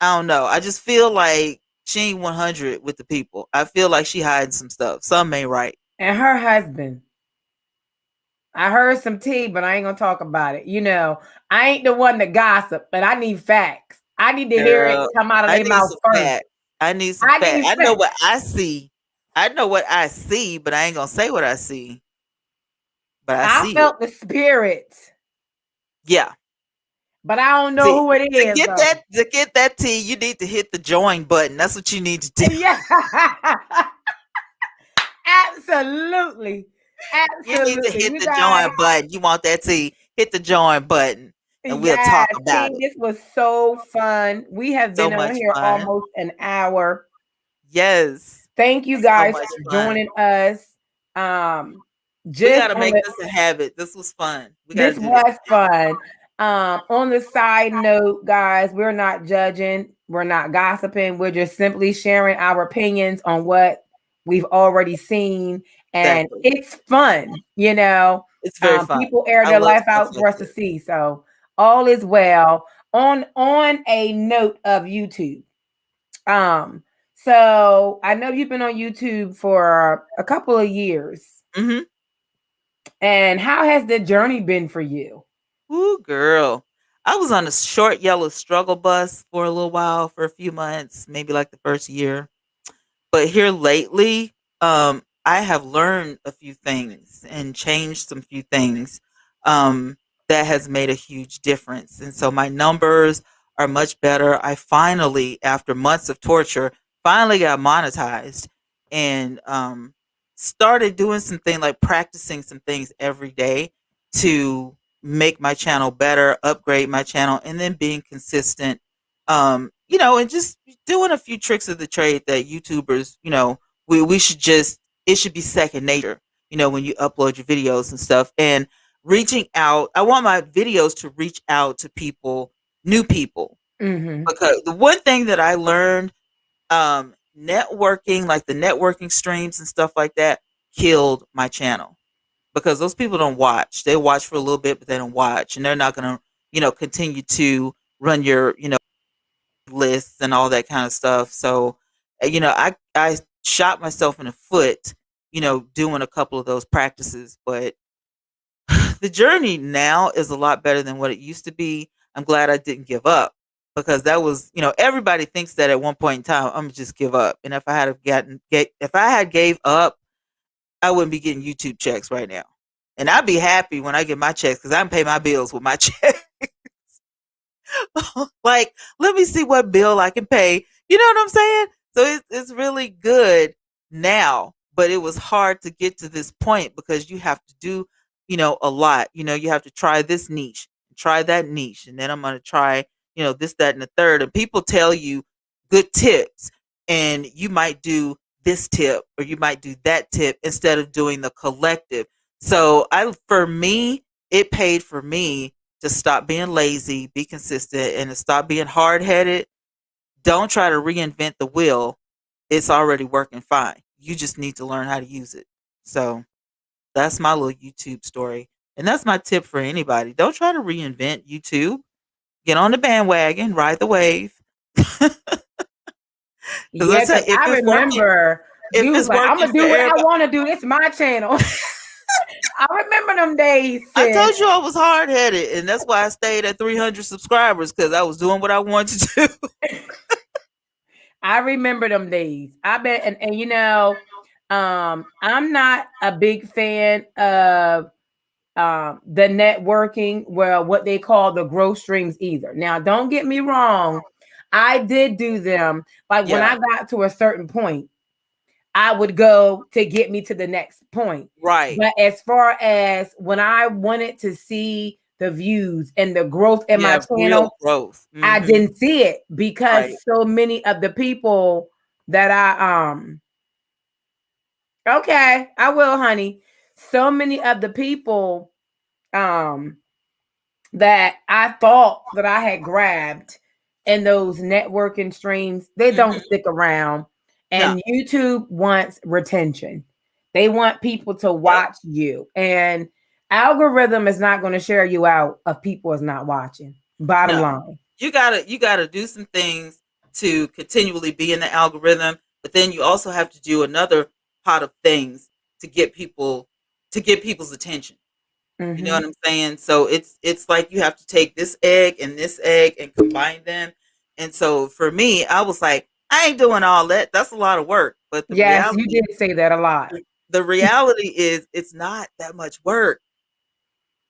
don't know. I just feel like she ain't 100 with the people. I feel like she hiding some stuff. Some ain't right. And her husband. I heard some tea, but I ain't gonna talk about it. I ain't the one to gossip, but I need facts. I need to hear it come out of their mouth first. Facts. I need some facts. I know what I see. I know what I see, but I ain't gonna say what I see. But I felt the spirit. Yeah. But I don't know who it is. To get that tea, you need to hit the join button. That's what you need to do. Yeah. Absolutely. You need to hit the join button. You want that tea? Hit the join button. and we'll talk Yes, about King, it. this was so fun. We have So been on much here fun. almost an hour. Yes. Thank you So guys much for fun. joining us. Um, We just gotta on make the this a habit. This was fun. We gotta This do this was again. fun. On the side note, guys, we're not judging, we're not gossiping, we're just simply sharing our opinions on what we've already seen, and Exactly. it's fun, you know. It's very fun. People air I their love life stuff out like for us to this. see, so all is well. On a note of YouTube, um, so I know you've been on YouTube for a couple of years, Mhm. and how has the journey been for you? Ooh, girl. I was on a short yellow struggle bus for a little while, for a few months, maybe like the first year. But here lately, I have learned a few things and changed some few things um, that has made a huge difference. And so my numbers are much better. I finally, after months of torture, finally got monetized and started doing something like practicing some things every day to make my channel better, upgrade my channel, and then being consistent. And just doing a few tricks of the trade that YouTubers, we should just it should be second nature, when you upload your videos and stuff. And reaching out, I want my videos to reach out to people, new people. Mm-hmm. Because the one thing that I learned, networking, like the networking streams and stuff like that, killed my channel. Because those people don't watch. They watch for a little bit, but they don't watch. And they're not gonna, continue to run your, lists and all that kind of stuff. So, I shot myself in the foot, doing a couple of those practices. But the journey now is a lot better than what it used to be. I'm glad I didn't give up because that was, everybody thinks that at one point in time I'm gonna just give up. And if I had if I had gave up, I wouldn't be getting YouTube checks right now. And I'd be happy when I get my checks because I can pay my bills with my check. Like, let me see what bill I can pay. You know what I'm saying? So it's really good now, but it was hard to get to this point because you have to do, a lot. You have to try this niche, try that niche, and then I'm going to try, this, that, and the third. And people tell you good tips, and you might do this tip or you might do that tip instead of doing the collective. So for me, it paid for me to stop being lazy, be consistent, and to stop being hard headed. Don't try to reinvent the wheel. It's already working fine. You just need to learn how to use it. So that's my little YouTube story. And that's my tip for anybody. Don't try to reinvent YouTube. Get on the bandwagon, ride the wave. Because I Yeah, tell because you, if I it's working, remember if you was it's like, I'm working gonna for do what I everybody, want to do. It's my channel. I remember them days, I sis. told you I was hard headed, and that's why I stayed at 300 subscribers because I was doing what I wanted to do. I remember them days. I bet, and I'm not a big fan of the networking, well, what they call the growth streams either. Now, don't get me wrong, I did do them. Like when Yeah, I got to a certain point, I would go to get me to the next point. right. But as far as when I wanted to see the views and the growth in my Yeah, real channel, growth. I Mhm. didn't see it because Right. so many of the people that okay, I will, honey. So many of the people um that I thought that I had grabbed in those networking streams, they don't Mhm. stick around. No. And YouTube wants retention. They want people to Yep. watch you. And algorithm is not going to share you out if people is not watching. Bottom No. line. You gotta do some things to continually be in the algorithm, but then you also have to do another pot of things to get people's attention. You know Mm-hmm. what I'm saying? So it's like you have to take this egg and combine them. And so for me, I was like, I ain't doing all that. That's a lot of work. But Yes, you did say that a lot. the reality is it's not that much work.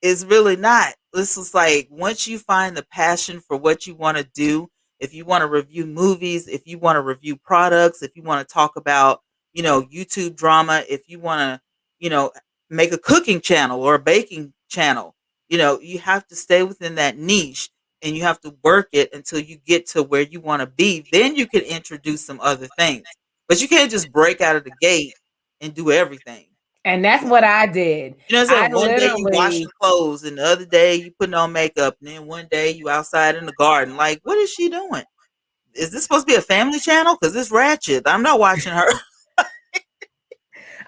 It's really not. This is like once you find the passion for what you want to do, if you want to review movies, if you want to review products, if you want to talk about, YouTube drama, if you want to, you know, make a cooking channel or a baking channel, You have to stay within that niche and you have to work it until you get to where you want to be. Then you can introduce some other things. But you can't just break out of the gate and do everything. And that's what I did. You know what I'm I saying? One day you literally, washing clothes and the other day you putting on makeup and then one day you outside in the garden. Like, what is she doing? Is this supposed to be a family channel? Because it's ratchet. I'm not watching her.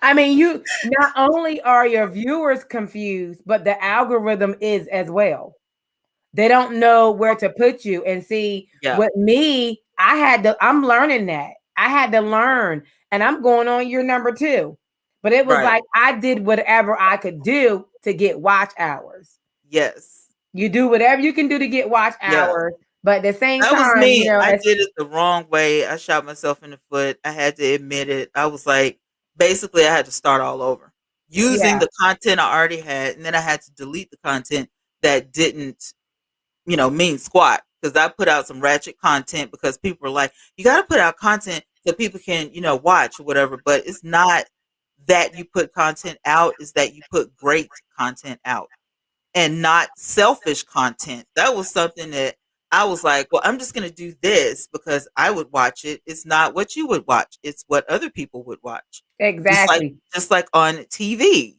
I mean, you not only are your viewers confused, but the algorithm is as well. They don't know where to put you. And see, Yeah, with me, I'm learning that. I had to learn, and I'm going on year number 2. But it was right. like I did whatever I could do to get watch hours. Yes. You do whatever you can do to get watch Yeah. hours, but at the same That was time, me. I as did it the wrong way. I shot myself in the foot. I had to admit it. I was like, basically, I had to start all over using yeah, the content I already had, and then I had to delete the content that didn't, mean squat. Because I put out some ratchet content because people were like, you got to put out content so people can, watch or whatever. But it's not that you put content out; is that you put great content out and not selfish content. That was something that I was like, well, I'm just going to do this because I would watch it. It's not what you would watch. It's what other people would watch. Just like exactly. just like on TV,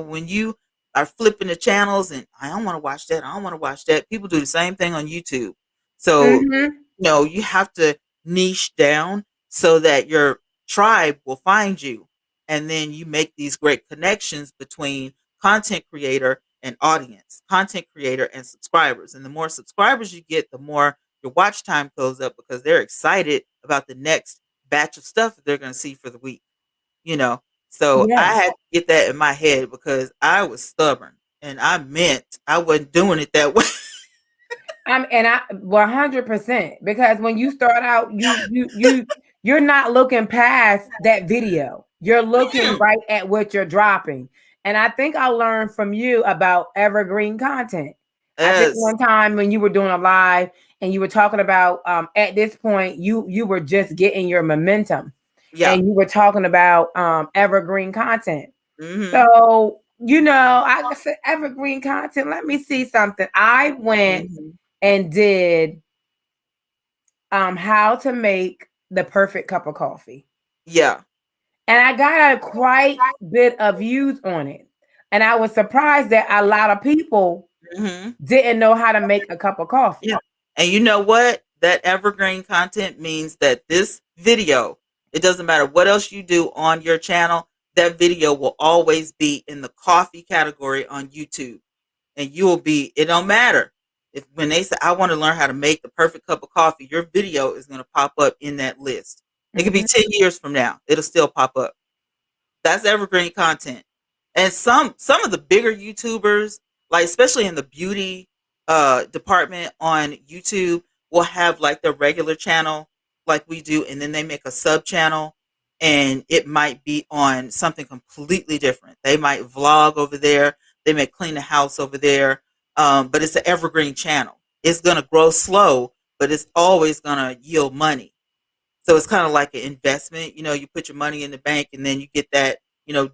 when you are flipping the channels and I don't want to watch that. I don't want to watch that. People do the same thing on YouTube. So Mm-hmm. you have to niche down so that your tribe will find you. And then you make these great connections between content creator and audience, content creator and subscribers. And the more subscribers you get, the more your watch time goes up because they're excited about the next batch of stuff that they're going to see for the week, you know. So I Yeah. had to get that in my head because I was stubborn and I meant I wasn't doing it that way. And I 100%, because when you start out, you're not looking past that video. You're looking right at what you're dropping. And I think I learned from you about evergreen content. I think Yes. one time when you were doing a live and you were talking about at this point you were just getting your momentum, Yeah. and you were talking about evergreen content. Mhm. So, I said evergreen content. Let me see something. I went Mhm. and did how to make the perfect cup of coffee. Yeah. And I got a quite bit of views on it. And I was surprised that a lot of people Mhm. didn't know how to make a cup of coffee. Yeah. And you know what? That evergreen content means that this video, it doesn't matter what else you do on your channel, that video will always be in the coffee category on YouTube. And you will be, it don't matter. If when they say I want to learn how to make the perfect cup of coffee, your video is going to pop up in that list. It could be Mhm. 10 years from now. It'll still pop up. That's evergreen content. And some of the bigger YouTubers, like especially in the beauty department on YouTube, will have like their regular channel like we do, and then they make a sub channel and it might be on something completely different. They might vlog over there, they may clean the house over there. But it's an evergreen channel. It's gonna grow slow, but it's always gonna yield money. So it's kind of like an investment. You put your money in the bank and then you get that,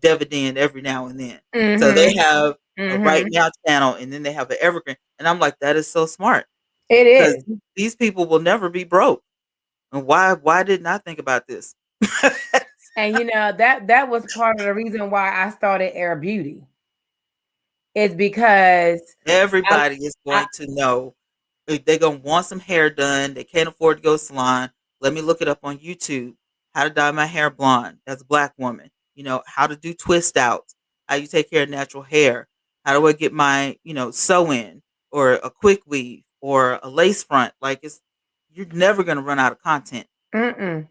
dividend every now and then. So they Mhm. have a right Mhm. now channel and then they have an evergreen. And I'm like, that is so smart It because is. these people will never be broke. And why didn't I think about this? And that was part of the reason why I started Air Beauty. Is because I, Everybody is I going to know if they're gonna want some hair done, they can't afford to go to salon. Let me look it up on YouTube. How to dye my hair blonde as a black woman. How to do twist outs. How you take care of natural hair. How do I get my, sew in or a quick weave or a lace front? Like you're never gonna run out of content. mm-mm.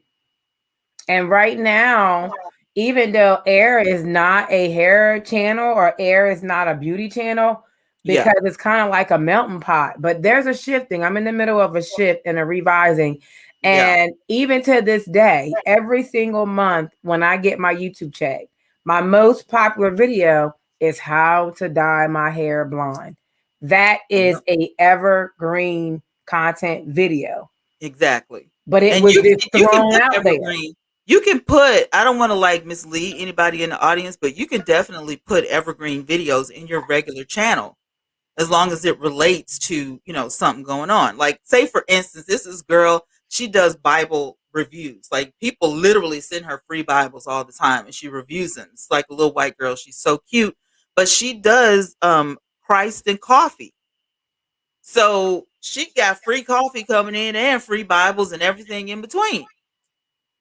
And right now, even though Air is not a hair channel or Air is not a beauty channel, Yeah, because it's kind of like a melting pot, but there's a shifting. I'm in the middle of a shift and a revising. yeah. And even to this day, every single month when I get my YouTube check, my most popular video is how to dye my hair blonde. That is Yep. a evergreen content video, Exactly. but it And was you just you can thrown put out there. evergreen. You can put, I don't want to like mislead anybody in the audience, but you can definitely put evergreen videos in your regular channel. as long as it relates to, something going on. Like, say for instance, this girl, she does Bible reviews. Like, people literally send her free Bibles all the time and she reviews them. It's like a little white girl. She's so cute. But she does Christ and coffee. So she got free coffee coming in and free Bibles and everything in between.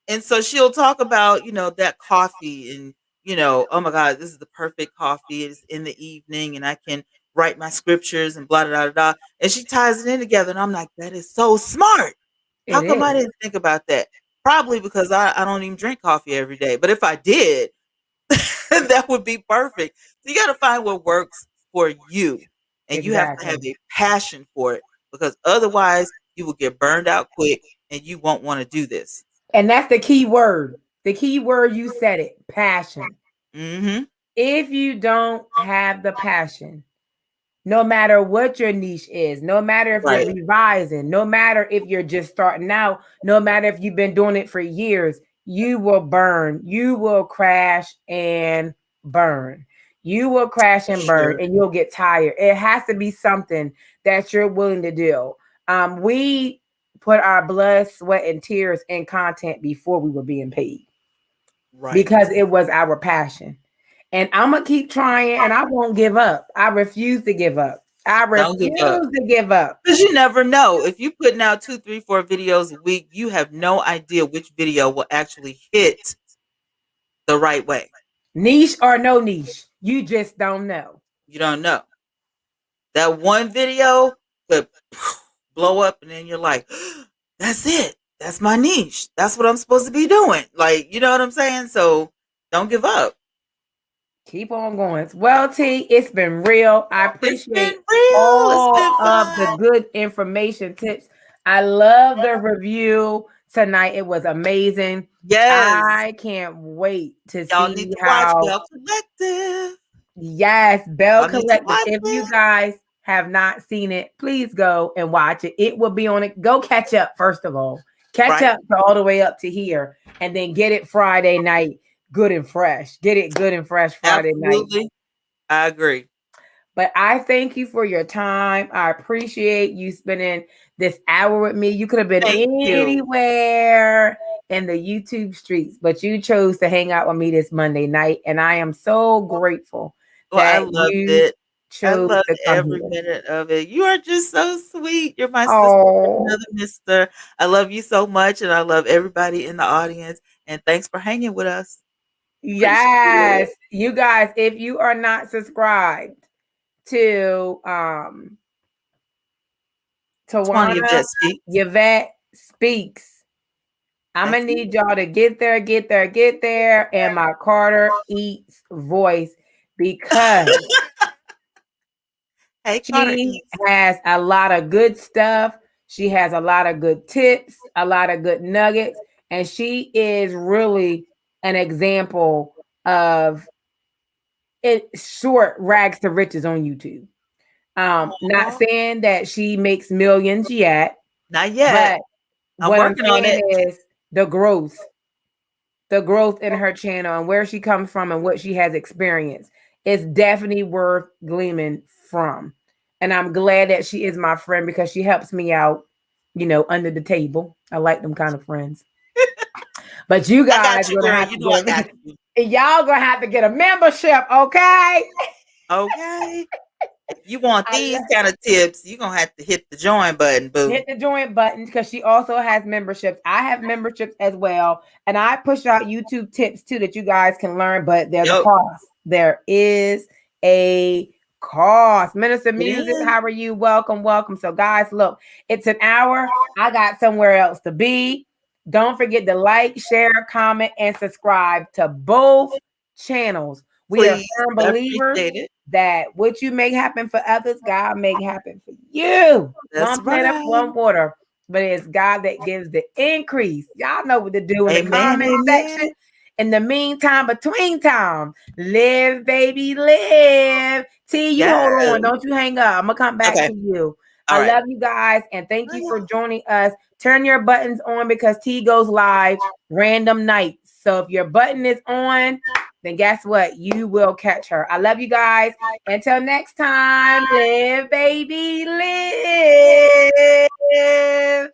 And so she'll talk about, that coffee and, oh my God, this is the perfect coffee. It's in the evening and I can write my scriptures and blah, blah, blah, blah. And she ties it in together. And I'm like, that is so smart. How It come I is. didn't think about that? Probably because I don't even drink coffee every day. But if I did, that would be perfect. So you got to find what works for you. And you have to have Exactly. a passion for it, because otherwise you will get burned out quick and you won't want to do this. And that's the key word. The key word, you said it, passion. Mm-hmm. If you don't have the passion, no matter what your niche is, no matter if you're Right. revising, no matter if you're just starting out, no matter if you've been doing it for years, you will burn. You will crash and burn. You will crash and burn Sure. and you'll get tired. It has to be something that you're willing to do. We put our blood, sweat, and tears in content before we were being paid Right. because it was our passion. And I'm going to keep trying and I won't give up. I refuse to give up. I Don't give refuse up. to give up. Because you never know. If you putting out 2, 3, 4 videos a week, you have no idea which video will actually hit the right way. Niche or no niche, you just don't know. You don't know. That one video could blow up and then you're like, that's it. That's my niche. That's what I'm supposed to be doing. Like, you know what I'm saying? So don't give up. Keep on going. Well, T, it's been real. I It's been appreciate real. It's all been of the fun. good information tips. I love the review tonight. It was amazing. Yes. I can't wait to Y'all need see to watch how. Belle Collective. Yes, Belle Y'all need to Collective. watch If you it. guys have not seen it, please go and watch it. It will be on it. Go catch up, first of all. Catch Right. up to all the way up to here and then get it Friday night good and fresh. Get it good and fresh Friday night. Absolutely. I agree. But I thank you for your time. I appreciate you spending this hour with me. You could have been Thank you. anywhere in the YouTube streets, but you chose to hang out with me this Monday night. And I am so grateful Well, I that loved you it. I chose loved to come every here. minute of it. You are just so sweet. You're my sister, Oh, another mister. I love you so much, and I love everybody in the audience. And thanks for hanging with us. Appreciate yes. it. You guys, if you are not subscribed to Twanna Twanna Yvette speak. Yvette Speaks, I'm That's gonna it. need y'all to get there, and my Carter Eats voice because Hey, Carter she Eats. has a lot of good stuff. She has a lot of good tips, a lot of good nuggets, and she is really an example of it short rags to riches on YouTube. Not Aw, saying that she makes millions yet, not yet. but I'm what I'm working on saying it. is the growth in her channel and where she comes from and what she has experienced is definitely worth gleaming from. And I'm glad that she is my friend because she helps me out, under the table. I like them kind of friends. But you I guys got you, gonna girl. have You to know I get got a you. y'all gonna have to get a membership, okay? Okay. If you want I these love kind of tips, you're going to have to hit the join button, boo. hit the join button because she also has memberships. I have memberships as well, and I push out YouTube tips too that you guys can learn. But there's a Yep. cost. There is a cost. Minister It Music, is. how are you? Welcome, welcome. So, guys, look, it's an hour. I got somewhere else to be. Don't forget to like, share, comment, and subscribe to both channels. We are Please. firm I believers appreciate it. that what you make happen for others, God make happen for you. That's One planet, right. one water. But it's God that gives the increase. Y'all know what to do in the Amen. comment section. Amen. In the meantime, between time, live, baby, live. T, you Yes. hold on. Don't you hang up. I'm going to come back Okay. to you. All I right. love you guys. And thank Bye, you for y'all. joining us. Turn your buttons on because T goes live random nights. So if your button is on, then guess what? You will catch her. I love you guys. Until next time, live, baby, live.